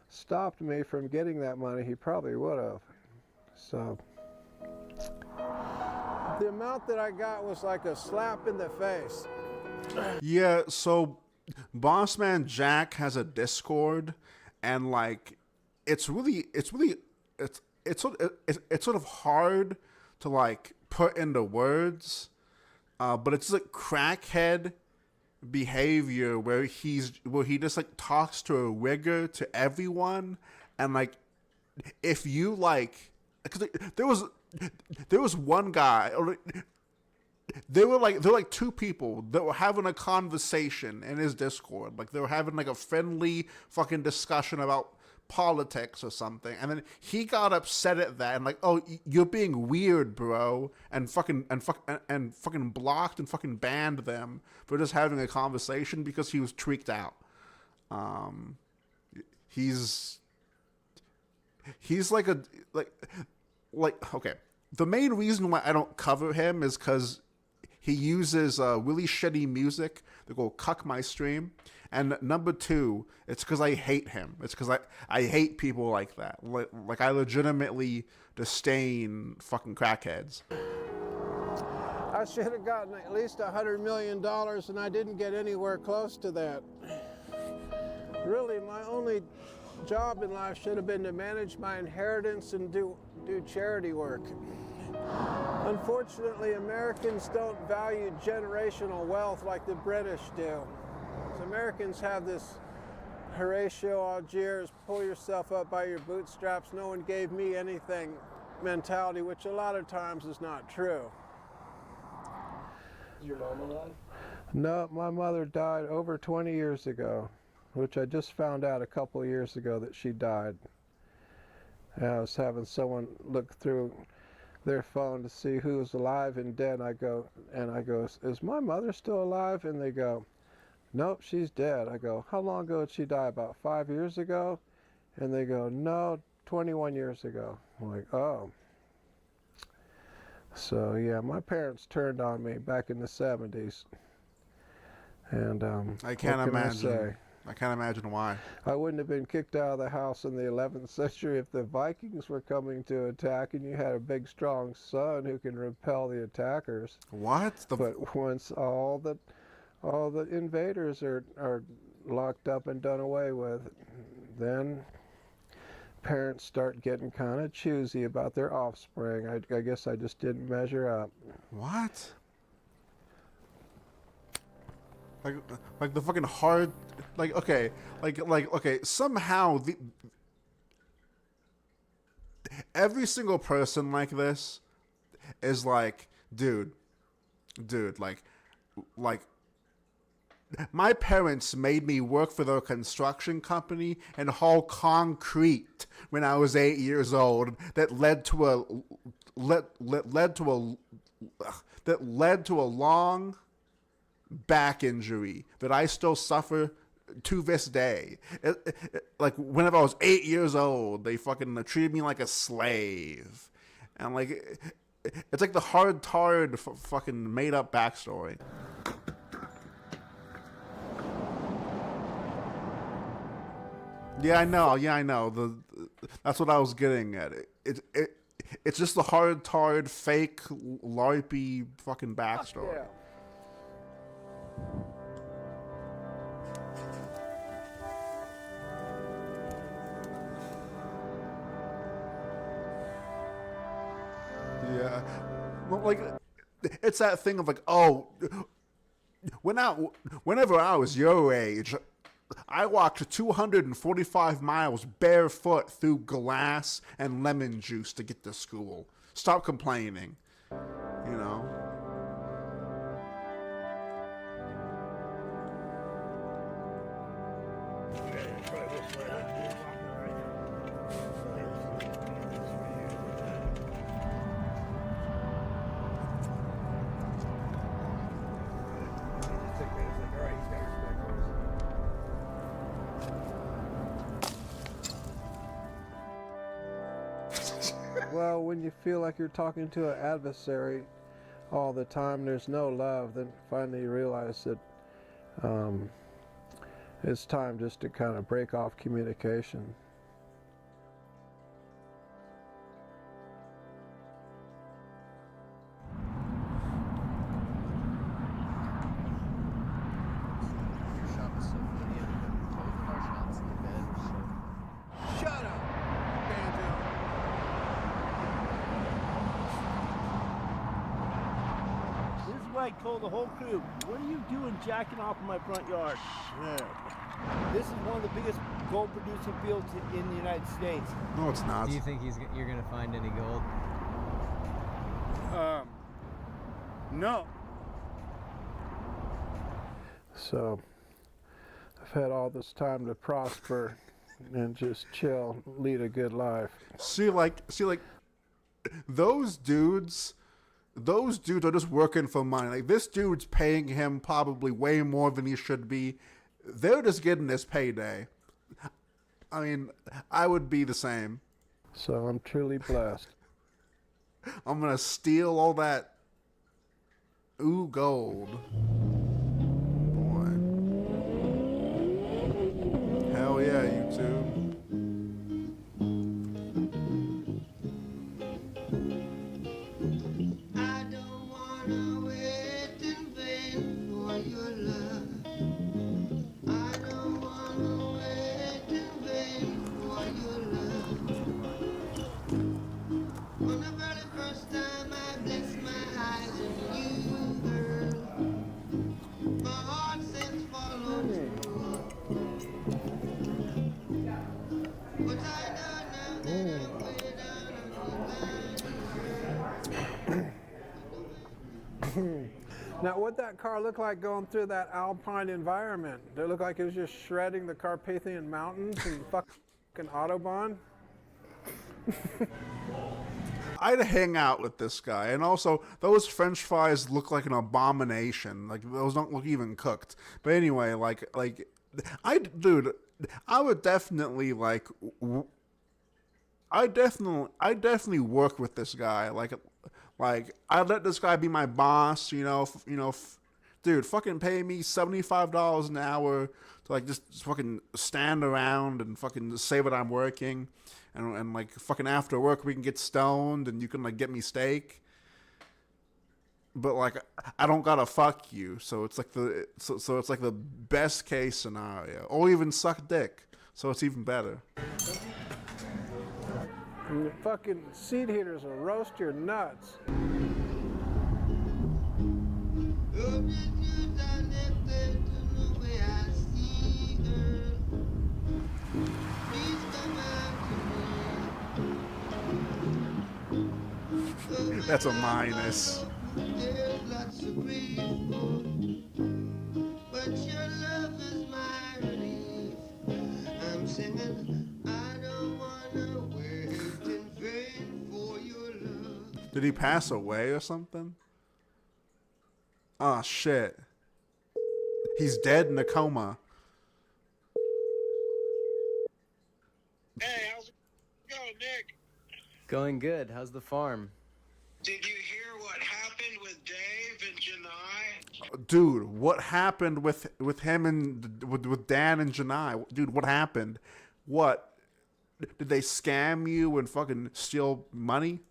stopped me from getting that money, he probably would have. So, the amount that I got was like a slap in the face. Yeah, so Bossman Jack has a Discord, and like it's really it's sort of hard to like put into words, but it's like crackhead behavior where he just like talks to a rigor to everyone, and like if you like, because there was one guy. There were like two people that were having a conversation in his Discord. Like they were having like a friendly fucking discussion about politics or something, and then he got upset at that and like, oh, you're being weird, bro, and fucking blocked and fucking banned them for just having a conversation because he was tweaked out. He's like okay. The main reason why I don't cover him is because he uses really shitty music that will cuck my stream. And number two, it's because I hate him. It's because I hate people like that. Like I legitimately disdain fucking crackheads. I should have gotten at least $100 million, and I didn't get anywhere close to that. Really, my only job in life should have been to manage my inheritance and do charity work. Unfortunately, Americans don't value generational wealth like the British do. So Americans have this Horatio Algiers, pull yourself up by your bootstraps, no one gave me anything mentality, which a lot of times is not true. Is your mom alive? No, my mother died over 20 years ago, which I just found out a couple of years ago that she died. And I was having someone look through their phone to see who was alive and dead. I go, is my mother still alive? And they go, nope, she's dead. I go, how long ago did she die? About 5 years ago? And they go, no, 21 years ago. I'm like, oh. So yeah, my parents turned on me back in the 70s. And I can't imagine. I can't imagine why. I wouldn't have been kicked out of the house in the 11th century if the Vikings were coming to attack and you had a big, strong son who can repel the attackers. What? But once all the invaders are locked up and done away with, then parents start getting kind of choosy about their offspring. I guess I just didn't measure up. What? Like the fucking hard, like okay, okay. Somehow every single person like this is like, dude, like my parents made me work for their construction company and haul concrete when I was 8 years old. That led to a long back injury that I still suffer to this day. Like whenever I was 8 years old, they fucking treated me like a slave, and like it's like the hard-tarred fucking made-up backstory. Yeah, I know. That's what I was getting at. It's just the hard-tarred, fake, LARPy fucking backstory. Yeah. Yeah, well, like it's that thing of like, oh, whenever I was your age, I walked 245 miles barefoot through glass and lemon juice to get to school. Stop complaining, you know. Well, when you feel like you're talking to an adversary all the time, there's no love, then finally you realize that it's time just to kind of break off communication. Shut up, Banjo. right, Cole, the whole crew. What are you doing jacking off in my front yard? This is one of the biggest gold-producing fields in the United States. No, it's not. Do you think you're gonna find any gold? No. So, I've had all this time to prosper and just chill, lead a good life. See, like, those dudes are just working for money. Like, this dude's paying him probably way more than he should be. They're just getting this payday. I mean, I would be the same. So I'm truly blessed. I'm gonna steal all that gold. Boy. Hell yeah, YouTube. I don't wanna wait in vain for your love. I don't wanna wait in vain for your love. On the very first time I blessed my eyes on you, girl, my heart since followed you. But I know now that I'm way down on the line. Now, what'd that car look like going through that alpine environment? Did it look like it was just shredding the Carpathian Mountains and fucking Autobahn? I'd hang out with this guy, and also those French fries look like an abomination. Like, those don't look even cooked. But anyway, I would definitely I definitely work with this guy. Like I'd let this guy be my boss. Dude, fucking pay me $75 an hour to just fucking stand around and fucking say that I'm working. And fucking after work we can get stoned and you can get me steak. But I don't gotta fuck you, so it's the best case scenario. Or even suck dick, so it's even better. And the fucking seed heaters will roast your nuts. That's a minus. There's lots of grief, but your love is my relief. I'm singing, I don't wanna wait in vain for your love. Did he pass away or something? Oh shit. He's dead in a coma. Hey, how's it going, Nick? Going good. How's the farm? Did you hear what happened with Dave and Janai? Dude, what happened with him and with Dan and Janai? Dude, what happened? What? Did they scam you and fucking steal money?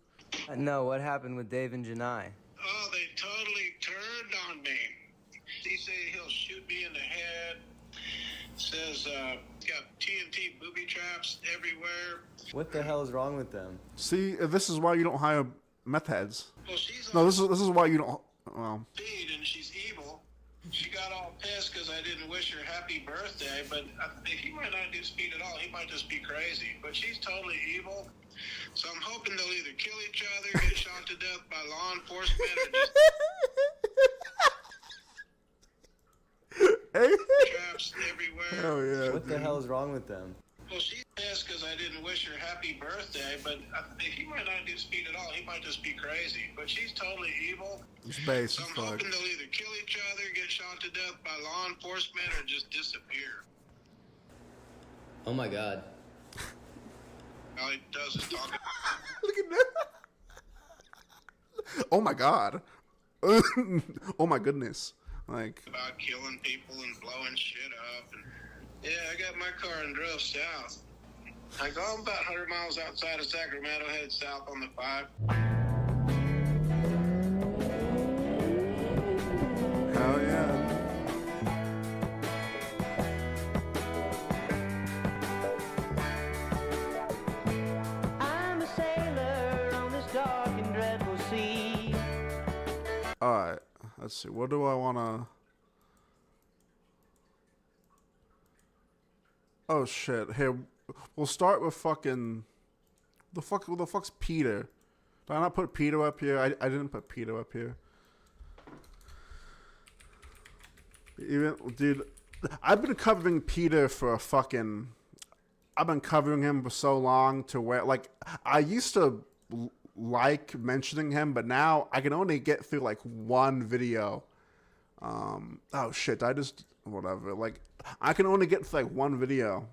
No, what happened with Dave and Janai? Oh, they totally turned on me. He said he'll shoot me in the head. Says got TNT booby traps everywhere. What the hell is wrong with them? See, this is why you don't hire meth heads. Well, she's No, this is why you don't. Well, speed and she's evil. She got all pissed because I didn't wish her happy birthday, but I think he might not do speed at all. He might just be crazy. But she's totally evil. So I'm hoping they'll either kill each other, get shot to death by law enforcement, or just traps everywhere. Oh yeah. What the hell is wrong with them? Well, she's pissed because I didn't wish her happy birthday, but I think he might not do speed at all. He might just be crazy. But she's totally evil. It's base So as I'm fuck. hoping they'll either kill each other, get shot to death by law enforcement, or just disappear. Oh my god. All he does is talk. Look at that. Oh my god. Oh my goodness. About killing people and blowing shit up. And yeah, I got my car and drove south. I go about 100 miles outside of Sacramento, headed south on the 5. Hell yeah. I'm a sailor on this dark and dreadful sea. Alright. Let's see. What do I want to... Oh, shit. Here, we'll start with fucking... The fuck's Peter? Did I not put Peter up here? I didn't put Peter up here. Even, dude, I've been covering Peter for a fucking... I've been covering him for so long to where, like, I used to like mentioning him, but now I can only get through, like, one video. Oh, shit, I just... Whatever. Like, I can only get through, like, one video.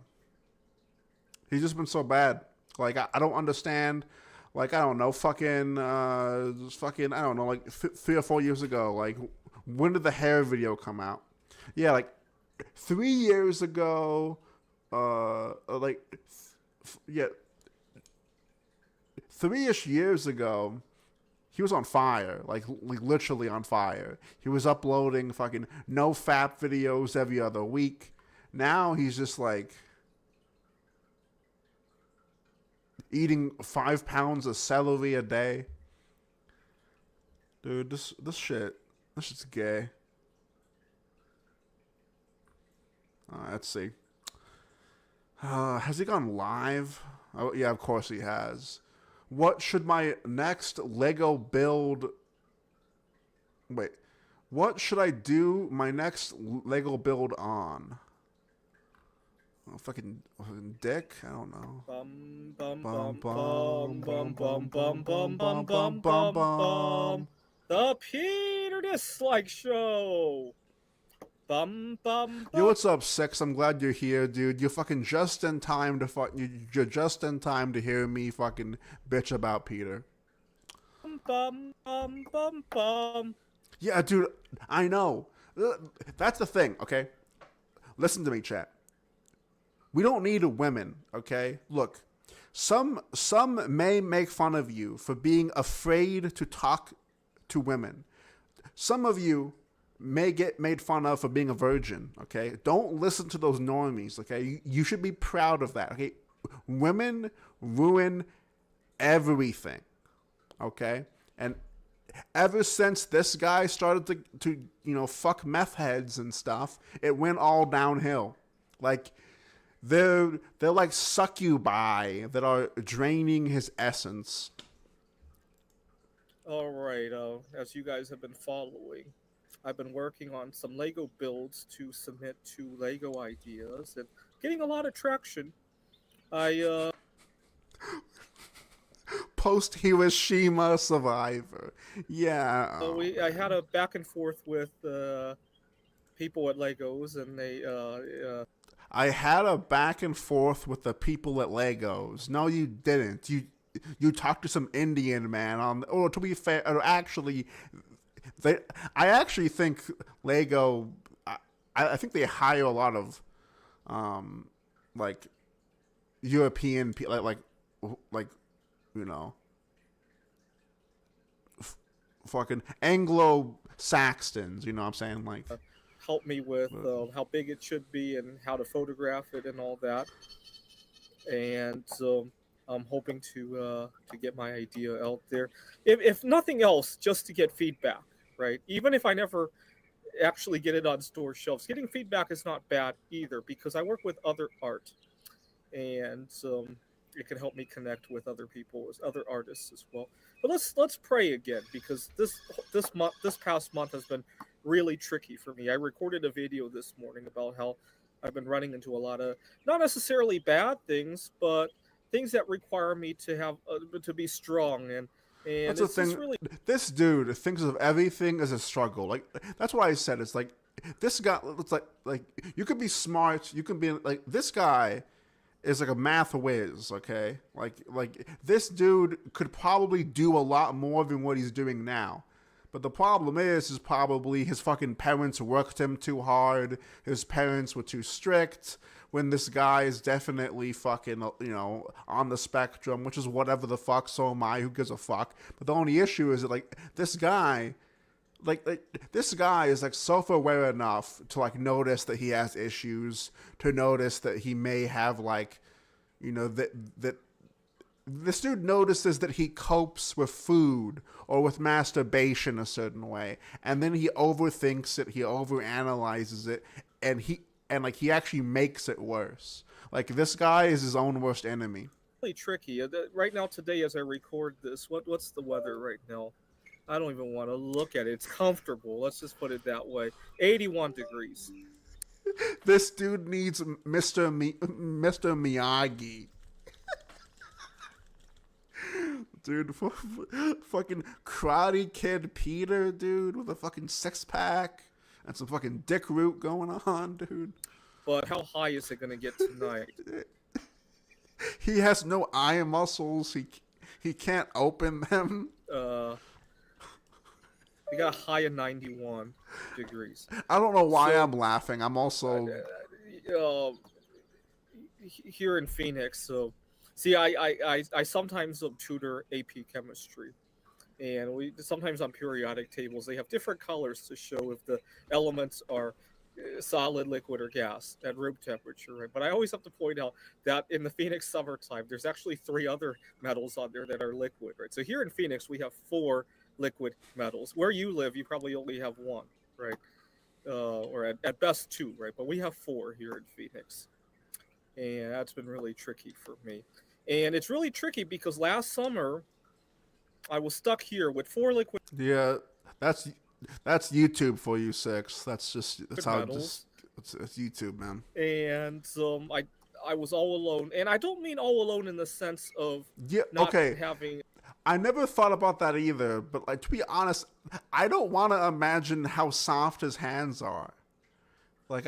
He's just been so bad. Like, I don't understand... Like, I don't know, fucking, I don't know, like, 3 or 4 years ago, like, when did the hair video come out? Yeah, like, 3 years ago, like, yeah, 3-ish years ago, he was on fire, like, literally on fire. He was uploading fucking no fap videos every other week. Now he's just, like... eating 5 pounds of celery a day. Dude, this shit's gay. Let's see. Has he gone live? Oh, yeah, of course he has. What should my next Lego build... Wait. What should I do my next Lego build on? Oh, fucking dick? I don't know. Bum bum bum bum bum bum bum bum bum bum bum bum. The Peter Dislike Show. Bum bum. Yo, what's up, Six? I'm glad you're here, dude. You're fucking just in time to You're just in time to hear me fucking bitch about Peter. Bum bum bum bum. Yeah, dude. I know. That's the thing. Okay. Listen to me, chat. We don't need women, okay? Look, some may make fun of you for being afraid to talk to women. Some of you may get made fun of for being a virgin, okay? Don't listen to those normies, okay? You should be proud of that, okay? Women ruin everything, okay? And ever since this guy started to you know, fuck meth heads and stuff, it went all downhill. Like... They're like succubi that are draining his essence. All right, as you guys have been following, I've been working on some Lego builds to submit to Lego Ideas and getting a lot of traction. Post Hiroshima survivor. Yeah. I had a back and forth with people at Legos, and they I had a back and forth with the people at Legos. No, you didn't. You talked to some Indian man on. Or to be fair, or actually, I actually think Lego. I think they hire a lot of, like, European people, like you know, fucking Anglo-Saxons. You know what I'm saying? Like. Help me with how big it should be and how to photograph it and all that. And so I'm hoping to get my idea out there. If nothing else, just to get feedback, right? Even if I never actually get it on store shelves, getting feedback is not bad either, because I work with other art, and it can help me connect with other people, other artists as well. But let's pray again, because this past month has been really tricky for me. I recorded a video this morning about how I've been running into a lot of not necessarily bad things, but things that require me to have to be strong. And that's the thing. Really... This dude thinks of everything as a struggle. Like, that's why I said it's like this guy. It's like you could be smart. You can be like, this guy is like a math whiz. Okay, like this dude could probably do a lot more than what he's doing now. But the problem is probably his fucking parents worked him too hard. His parents were too strict. When this guy is definitely fucking, you know, on the spectrum, which is whatever the fuck, so am I, who gives a fuck. But the only issue is that, like, this guy, this guy is, like, self-aware enough to, like, notice that he has issues, to notice that he may have, like, you know, that this dude notices that he copes with food or with masturbation a certain way, and then he overthinks it, he overanalyzes it, and he actually makes it worse. Like, this guy is his own worst enemy. Really tricky. Right now, today, as I record this, what's the weather right now? I don't even want to look at it. It's comfortable. Let's just put it that way. 81 degrees. This dude needs Mr. Miyagi. Dude, fucking Karate Kid Peter, dude, with a fucking six-pack and some fucking dick root going on, dude. But how high is it going to get tonight? He has no eye muscles. He can't open them. We got a high of 91 degrees. I don't know why I'm laughing. I'm also... here in Phoenix, so... See, I sometimes tutor AP chemistry, and sometimes on periodic tables they have different colors to show if the elements are solid, liquid, or gas at room temperature, right? But I always have to point out that in the Phoenix summertime, there's actually 3 other metals on there that are liquid, right? So here in Phoenix, we have 4 liquid metals. Where you live, you probably only have 1, right? Or at best 2, right? But we have 4 here in Phoenix, and that's been really tricky for me. And it's really tricky because last summer I was stuck here with 4 liquid. Yeah, that's YouTube for you, Six. That's how it's YouTube, man. And I was all alone, and I don't mean all alone in the sense of not having. I never thought about that either, but like, to be honest, I don't want to imagine how soft his hands are. Like,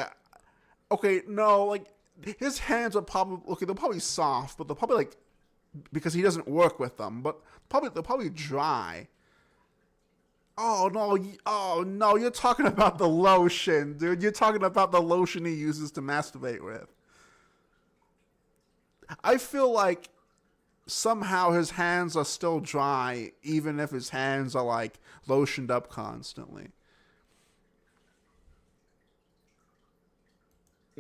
his hands are probably they're probably soft, but they're probably like, because he doesn't work with them, but they're probably dry. Oh no, you're talking about the lotion, dude. You're talking about the lotion he uses to masturbate with. I feel like somehow his hands are still dry, even if his hands are like lotioned up constantly.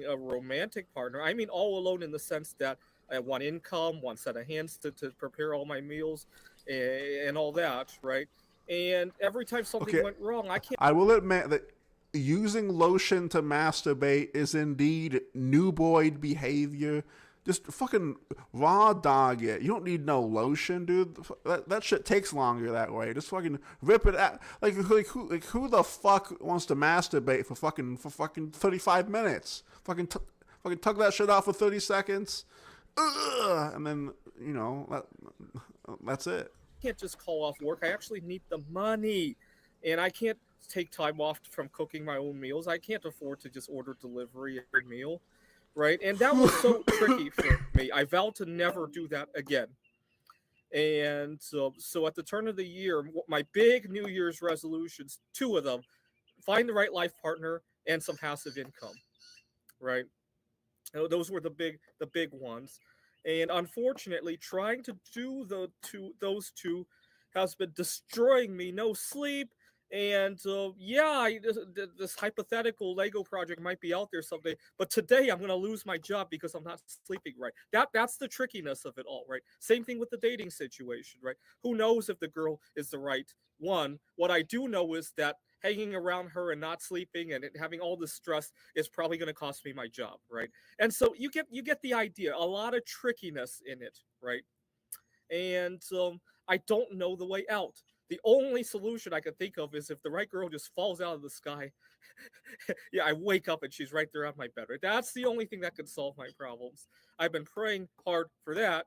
A romantic partner. I mean all alone in the sense that I have 1 income, 1 set of hands to prepare all my meals and all that, right? And every time something went wrong, I will admit that using lotion to masturbate is indeed nuboid behavior. Just fucking raw dog it. You don't need no lotion, dude. That shit takes longer that way. Just fucking rip it out. Like who the fuck wants to masturbate for fucking 35 minutes? Fucking tug that shit off for 30 seconds. And then, that's it. I can't just call off work. I actually need the money. And I can't take time off from cooking my own meals. I can't afford to just order delivery every meal. Right, and that was so tricky for me. I vowed to never do that again. And so at the turn of the year, my big New Year's resolutions, 2 of them, find the right life partner and some passive income. Right, those were the big ones. And unfortunately, trying to do those two has been destroying me. No sleep. And this hypothetical Lego project might be out there someday, but today I'm going to lose my job because I'm not sleeping right. That's the trickiness of it all, right? Same thing with the dating situation, right? Who knows if the girl is the right one? What I do know is that hanging around her and not sleeping and having all this stress is probably going to cost me my job, right? And so you get the idea. A lot of trickiness in it, right? And I don't know the way out. The only solution I could think of is if the right girl just falls out of the sky. I wake up and she's right there on my bed. Right? That's the only thing that could solve my problems. I've been praying hard for that.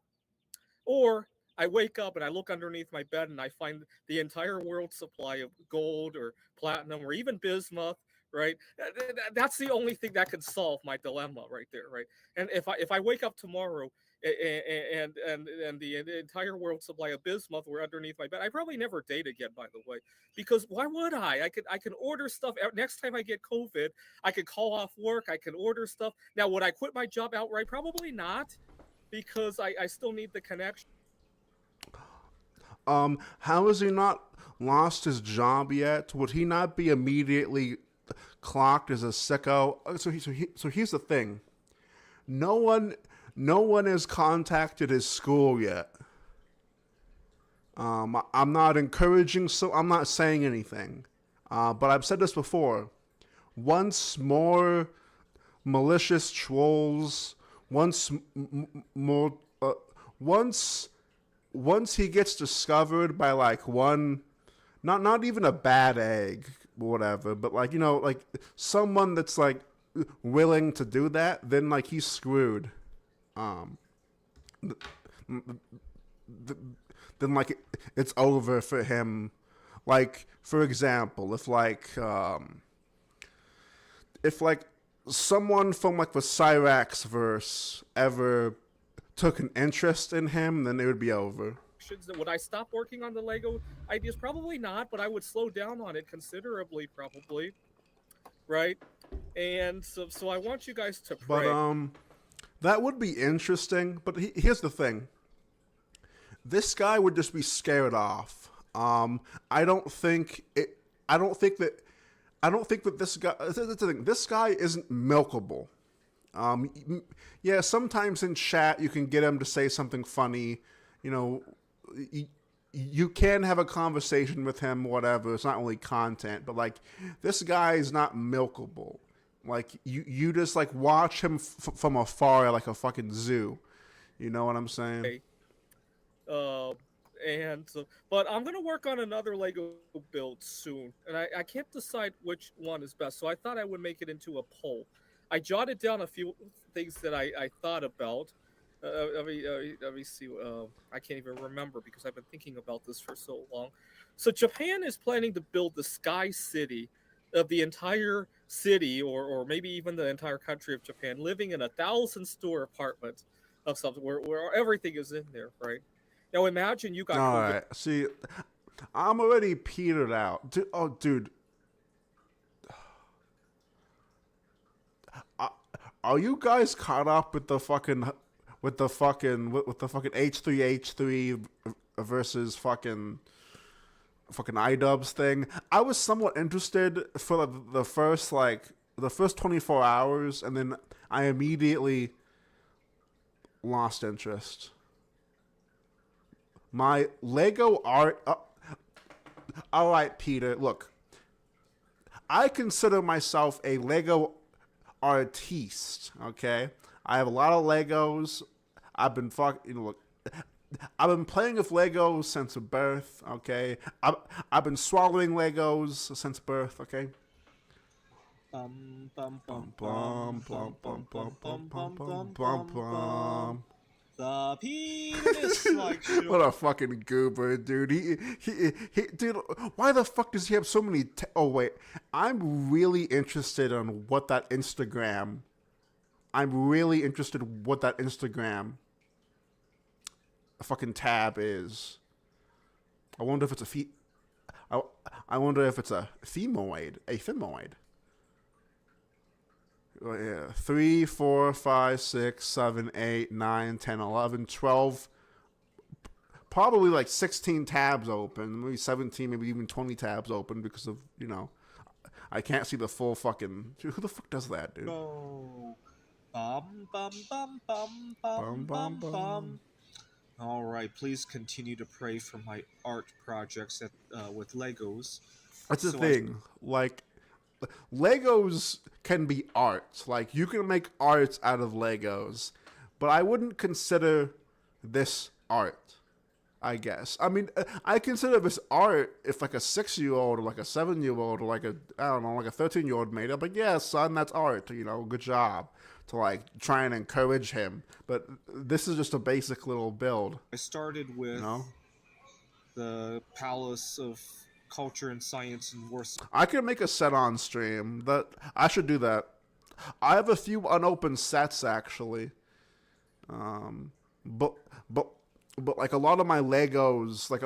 Or I wake up and I look underneath my bed and I find the entire world's supply of gold or platinum or even bismuth. Right? That's the only thing that could solve my dilemma right there. Right? And if I wake up tomorrow and the entire world supply of bismuth were underneath my bed, I probably never date again, by the way, because why would I can order stuff. Next time I get COVID, I could call off work, I can order stuff. Now, would I quit my job outright? Probably not, because I still need the connection. How has he not lost his job yet? Would he not be immediately clocked as a sicko? So here's the thing. No one has contacted his school yet. I'm not encouraging, so I'm not saying anything. But I've said this before. Once more malicious trolls, once he gets discovered by like one, not even a bad egg, whatever, but like, you know, like someone that's like willing to do that, then like he's screwed. Then like it's over for him. Like, for example, if like someone from like the Cyrax verse ever took an interest in him, then it would be over. Would I stop working on the Lego ideas? Probably not, but I would slow down on it considerably, probably. Right? And so I want you guys to pray. But that would be interesting. But here's the thing. This guy would just be scared off. I don't think that this guy. That's the thing. This guy isn't milkable. Yeah, sometimes in chat you can get him to say something funny. You know, you can have a conversation with him, whatever. It's not only content, but like this guy is not milkable. Like you just like watch him from afar like a fucking zoo. You know what I'm saying? But I'm gonna work on another Lego build soon, and I can't decide which one is best. So I thought I would make it into a poll. I jotted down a few things that I thought about. Let me see. I can't even remember because I've been thinking about this for so long. So Japan is planning to build the Sky City of the entire city, or maybe even the entire country of Japan, living in 1,000-store apartment of something where everything is in there, right? Now imagine you got. All right. See, I'm already petered out. Dude. Are you guys caught up with the fucking H3H3 versus fucking iDubbbz thing? I was somewhat interested for the first 24 hours, and then I immediately lost interest. My Lego art. All right, Peter. Look, I consider myself a Lego artiste. Okay, I have a lot of Legos. I've been I've been playing with Legos since birth. Okay, I've been swallowing Legos since birth. Okay. Bum bum bum bum bum bum bum bum bum bum bum. The penis like show. What a fucking goober, dude. He dude, why the fuck does he have so many oh wait, I'm really interested in what that Instagram fucking tab is. I wonder if it's I wonder if it's a femoid. Yeah, 3, 4, 5, 6, 7, 8, 9, 10, 11, 12, probably like 16 tabs open, maybe 17, maybe even 20 tabs open because of, you know, I can't see the full fucking, dude, who the fuck does that, dude? Oh. Bum bum bum bum bum bum bum. All right, please continue to pray for my art projects with Legos. That's the thing, like, Legos can be art. Like, you can make art out of Legos, but I wouldn't consider this art, I guess. I mean, I consider this art if like a 6-year-old or like a 7-year-old or like a 13-year-old made it. But yeah, son, that's art, you know, good job. To like try and encourage him. But this is just a basic little build. I started with the Palace of Culture and Science and Warsaw. I could make a set on stream. I should do that. I have a few unopened sets actually. But like a lot of my Legos, like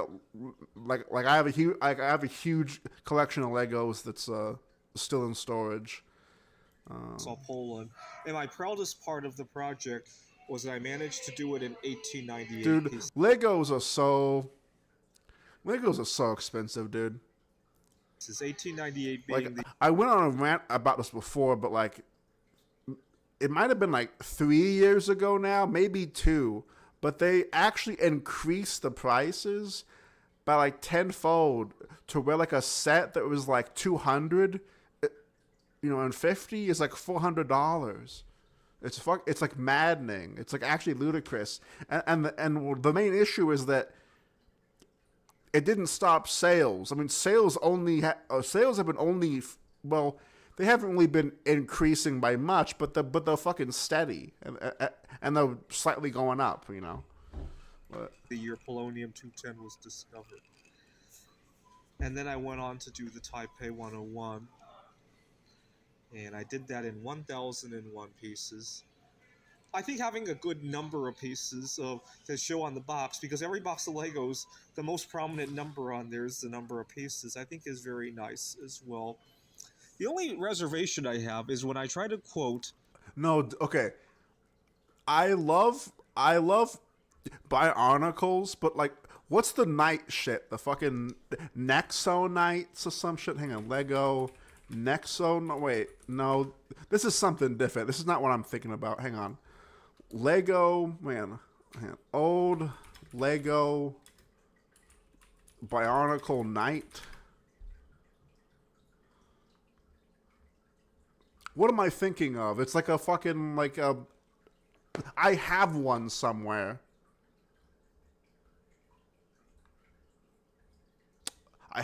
I have a huge collection of Legos that's still in storage. Poland. And my proudest part of the project was that I managed to do it in 1898. Dude, Legos are so expensive, dude. This is 1898 being like, I went on a rant about this before, but like it might have been like 3 years ago now, maybe 2, but they actually increased the prices by like tenfold to where like a set that was like 200, and 50 is like $400. It's like maddening. It's like actually ludicrous. And the main issue is that it didn't stop sales. I mean, sales have been only, well, they haven't really been increasing by much, but they're fucking steady, and they're slightly going up, But, the year polonium 210 was discovered. And then I went on to do the Taipei 101. And I did that in 1,001 pieces. I think having a good number of pieces to show on the box, because every box of Legos, the most prominent number on there is the number of pieces, I think is very nice as well. The only reservation I have is when I try to quote... No, okay. I love Bionicles, but like, what's the knight shit? The fucking Nexo Knights or some shit? Hang on, Lego Nexo? No, wait, no. This is something different. This is not what I'm thinking about. Hang on. Lego, old Lego Bionicle Knight. What am I thinking of? It's like a fucking, like a... I have one somewhere. I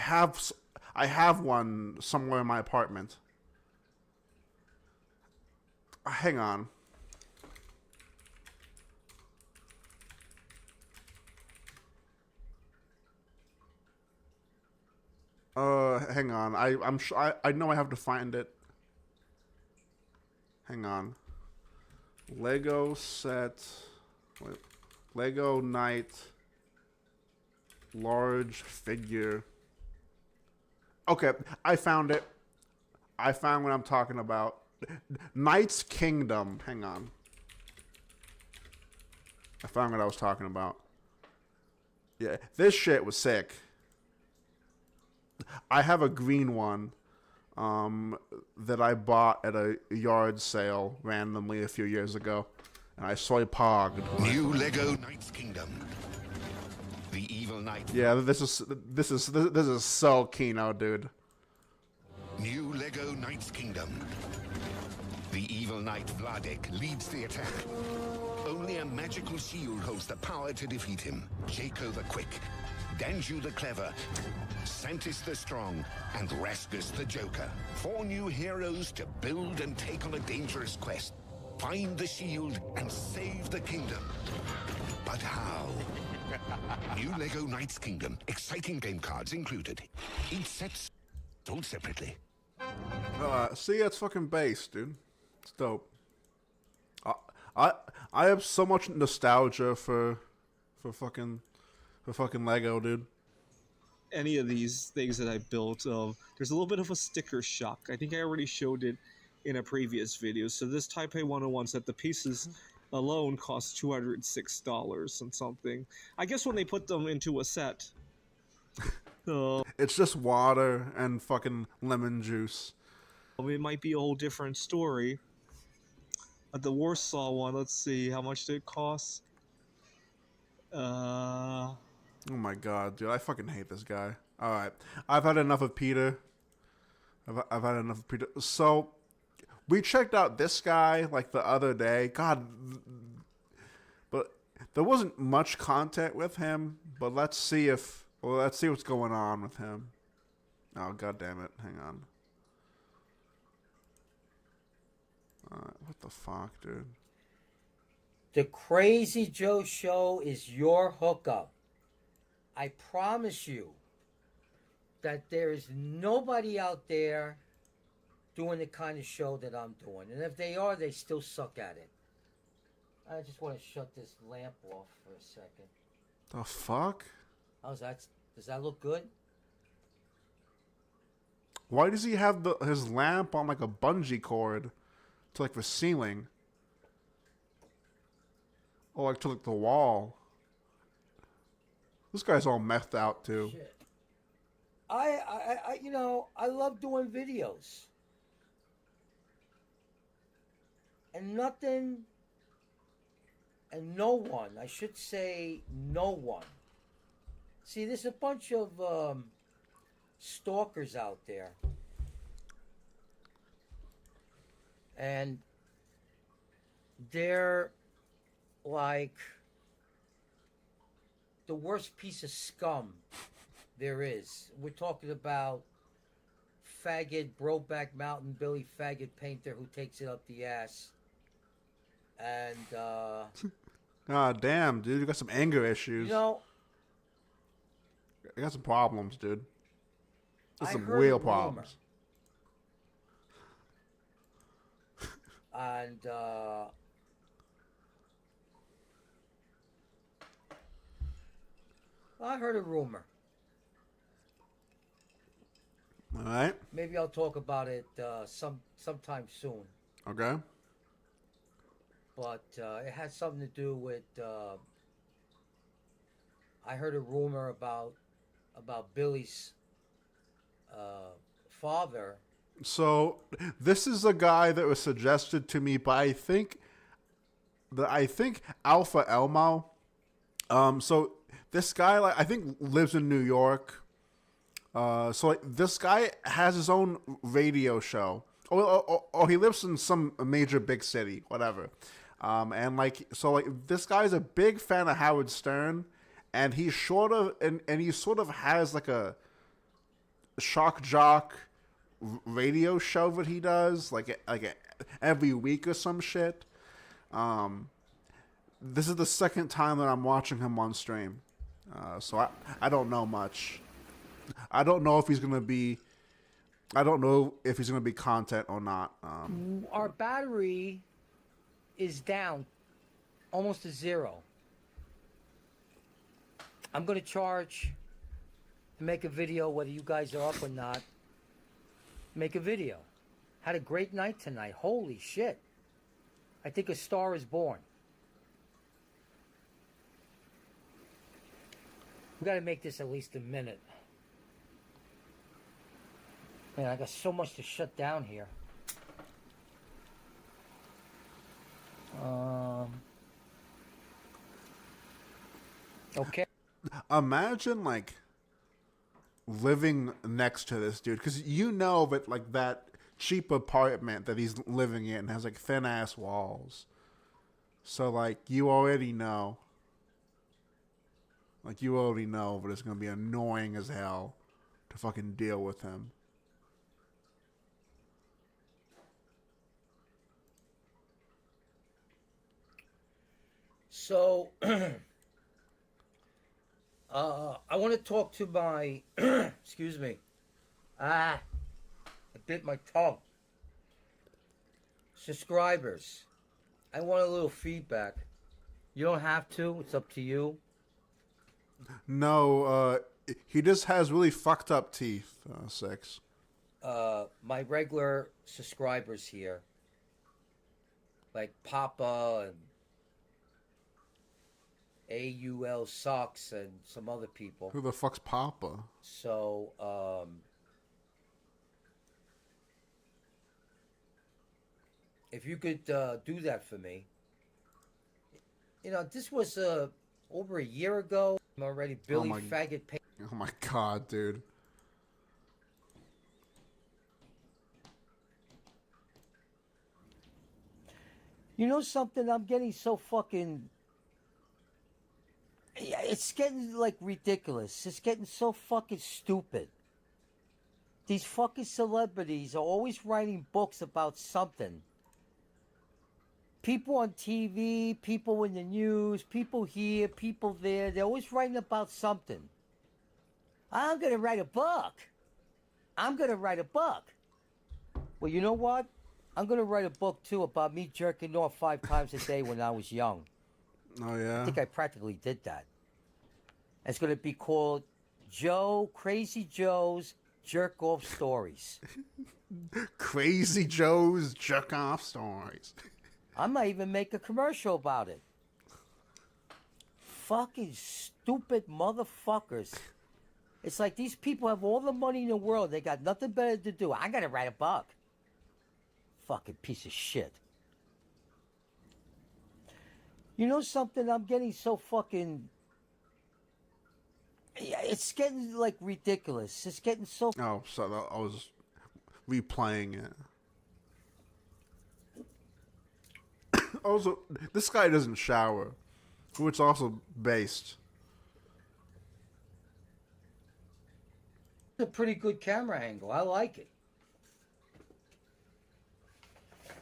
have one somewhere in my apartment. Hang on. Hang on. I'm sure I know I have to find it. Hang on. Lego set. Wait, Lego Knight. Large figure. Okay, I found it. I found what I'm talking about. Knight's Kingdom. Hang on. I found what I was talking about. Yeah, this shit was sick. I have a green one that I bought at a yard sale randomly a few years ago, and I soy pogged. New Lego Knight's Kingdom. The evil knight. Yeah, this is so Kino, dude. New Lego Knight's Kingdom. The evil knight Vladek leads the attack. Only a magical shield holds the power to defeat him. Jaco the Quick, Danju the Clever, Santis the Strong, and Raskus the Joker. 4 new heroes to build and take on a dangerous quest. Find the shield and save the kingdom. But how? New Lego Knight's Kingdom. Exciting game cards included. Each set sold separately. See, that's fucking base, dude. It's dope. I have so much nostalgia for fucking Lego, dude. Any of these things that I built, there's a little bit of a sticker shock. I think I already showed it in a previous video. So this Taipei 101 set, the pieces alone cost $206 and something. I guess when they put them into a set, it's just water and fucking lemon juice. It might be a whole different story. The Warsaw one, let's see, how much did it cost? Oh my god, dude, I fucking hate this guy. Alright, I've had enough of Peter. I've had enough of Peter. So, we checked out this guy, like, the other day. God, but there wasn't much content with him, but let's see what's going on with him. Oh, god damn it, hang on. What the fuck, dude? The Crazy Joe Show is your hookup. I promise you that there is nobody out there doing the kind of show that I'm doing. And if they are, they still suck at it. I just want to shut this lamp off for a second. The fuck? How's that? Does that look good? Why does he have his lamp on like a bungee cord to like the ceiling? Or like to like the wall? This guy's all methed out too. Shit. I love doing videos. And nothing, and no one, I should say no one, See, there's a bunch of stalkers out there. And they're like the worst piece of scum there is. We're talking about faggot, Brokeback Mountain Billy faggot painter who takes it up the ass. And, God damn, dude. You got some anger issues. you know, I got some problems, dude. There's I some heard real a rumor. problems. And, I heard a rumor. All right. Maybe I'll talk about it sometime soon. Okay. But it had something to do with. I heard a rumor about Billy's father. So this is a guy that was suggested to me by I think Alpha Elmo. So this guy, like, I think lives in New York. So like, this guy has his own radio show. Or he lives in some major big city, whatever. And like, so like, this guy's a big fan of Howard Stern, and he sort of has like a shock jock radio show that he does like every week or some shit. This is the second time that I'm watching him on stream, so I don't know much. I don't know if he's gonna be content or not. Our battery is down almost to zero. I'm going to charge to make a video, whether you guys are up or not. Make a video. Had a great night tonight. Holy shit. I think a star is born. We got to make this at least a minute. Man, I got so much to shut down here. Okay. Imagine like living next to this dude, because you know that like that cheap apartment that he's living in has like thin ass walls. So like you already know. Like you already know that it's gonna be annoying as hell to fucking deal with him. So, I want to talk to my, excuse me, I bit my tongue. Subscribers, I want a little feedback. You don't have to, it's up to you. No, he just has really fucked up teeth, 6. My regular subscribers here, like Papa and AUL Sucks and some other people. Who the fuck's Papa? So, if you could do that for me. You know, this was over a year ago. I'm already Billy Faggot. Oh my god, dude. You know something? I'm getting so fucking... Yeah, it's getting, like, ridiculous. It's getting so fucking stupid. These fucking celebrities are always writing books about something. People on TV, people in the news, people here, people there. They're always writing about something. I'm going to write a book. I'm going to write a book. Well, you know what? I'm going to write a book, too, about me jerking off 5 times a day when I was young. Oh, yeah? I think I practically did that. It's going to be called Crazy Joe's Jerk Off Stories. Crazy Joe's Jerk Off Stories. I might even make a commercial about it. Fucking stupid motherfuckers. It's like these people have all the money in the world. They got nothing better to do. I got to write a book. Fucking piece of shit. You know something? I'm getting so fucking... Yeah, It's getting like ridiculous. It's getting so. Oh, so I was replaying it. Also, this guy doesn't shower, which also based. It's a pretty good camera angle. I like it.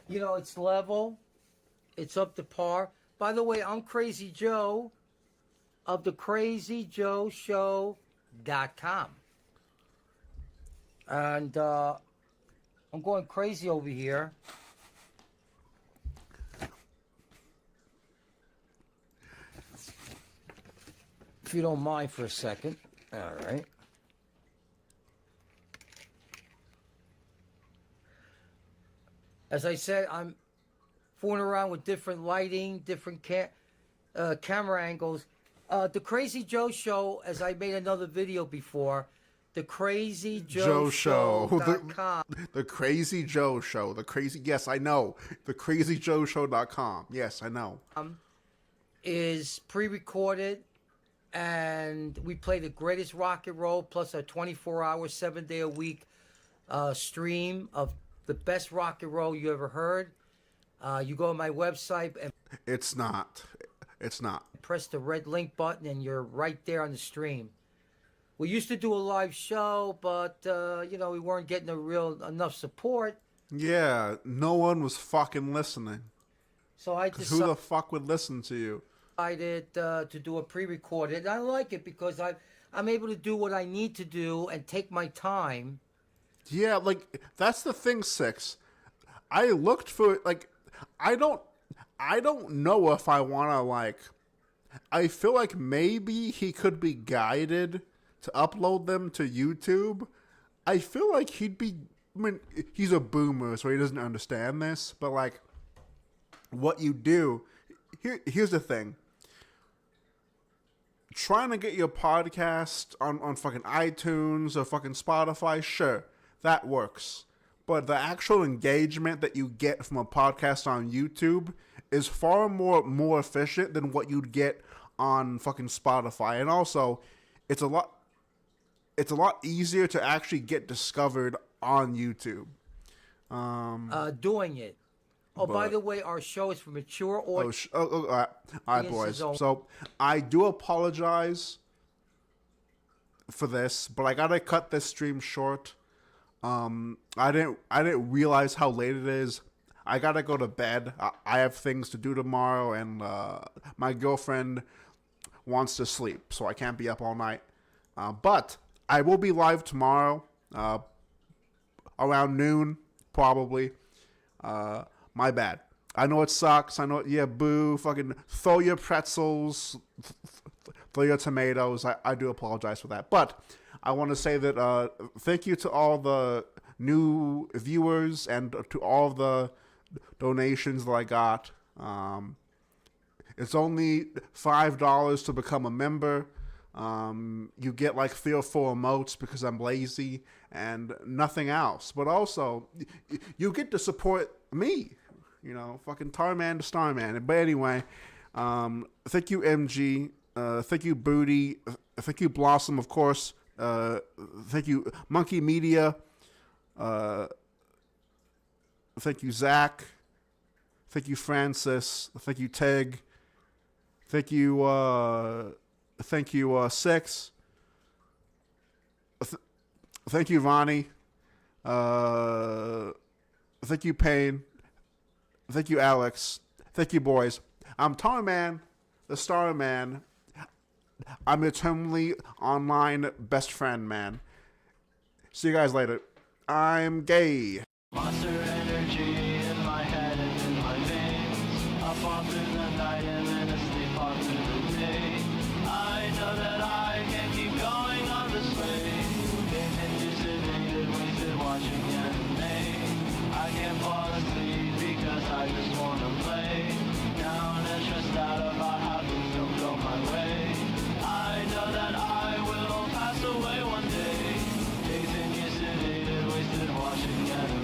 You know, it's level. It's up to par. By the way, I'm Crazy Joe of the CrazyJoeShow.com. And I'm going crazy over here. If you don't mind for a second. All right. As I said, I'm fooling around with different lighting, different camera angles. The Crazy Joe Show, as I made another video before, the Crazy Joe Show.com. The Crazy Joe Show. The Crazy, yes, I know. The CrazyJoeShow.com. Yes, I know. Is pre-recorded, and we play the greatest rock and roll plus a 24-hour, 7-day-a-week stream of the best rock and roll you ever heard. You go to my website and it's not. Press the red link button and you're right there on the stream. We used to do a live show, but you know, we weren't getting enough support. Yeah, no one was fucking listening. So I decided, who the fuck would listen to you? I decided to do a pre-recorded. And I like it because I'm able to do what I need to do and take my time. Yeah, like, that's the thing, Six. I looked for, like, I don't know if I want to, like, I feel like maybe he could be guided to upload them to YouTube. I feel like he'd be, I mean, he's a boomer, so he doesn't understand this, but, like, what you do, here's the thing. Trying to get your podcast on fucking iTunes or fucking Spotify, sure. That works. But the actual engagement that you get from a podcast on YouTube is far more efficient than what you'd get on fucking Spotify. And also, it's a lot easier to actually get discovered on YouTube. Doing it. Oh, by the way, our show is for mature audience. All right, boys. So I do apologize for this, but I gotta cut this stream short. I didn't realize how late it is. I gotta go to bed. I have things to do tomorrow, and my girlfriend wants to sleep, so I can't be up all night. But I will be live tomorrow, around noon, probably. My bad. I know it sucks. I know, yeah, boo. Fucking throw your pretzels, throw your tomatoes. I do apologize for that. But I want to say that thank you to all the new viewers and to all the donations that I got. It's only $5 to become a member. You get like 3 or 4 emotes because I'm lazy and nothing else. But also, you get to support me. You know, fucking Tarman to Starman. But anyway, thank you, MG. Thank you, Booty. Thank you, Blossom, of course. Thank you, Monkey Media. Thank you, Zach. Thank you, Francis. Thank you, Teg. Thank you, Six. Thank you, Ronnie. Thank you, Payne. Thank you, Alex. Thank you, boys. I'm Tarman, the Starman. I'm eternally online best friend, man. See you guys later. I'm gay. Monster energy in my head and in my veins. Up all through the night and then asleep all through the day. I know that I can keep going on this way. Continues sedated, wasted watching anime. I can't fall asleep because I just wanna play. Down and stressed out about how things don't go my way. I know that I will pass away one day. Continue sedated, wasted watching anime.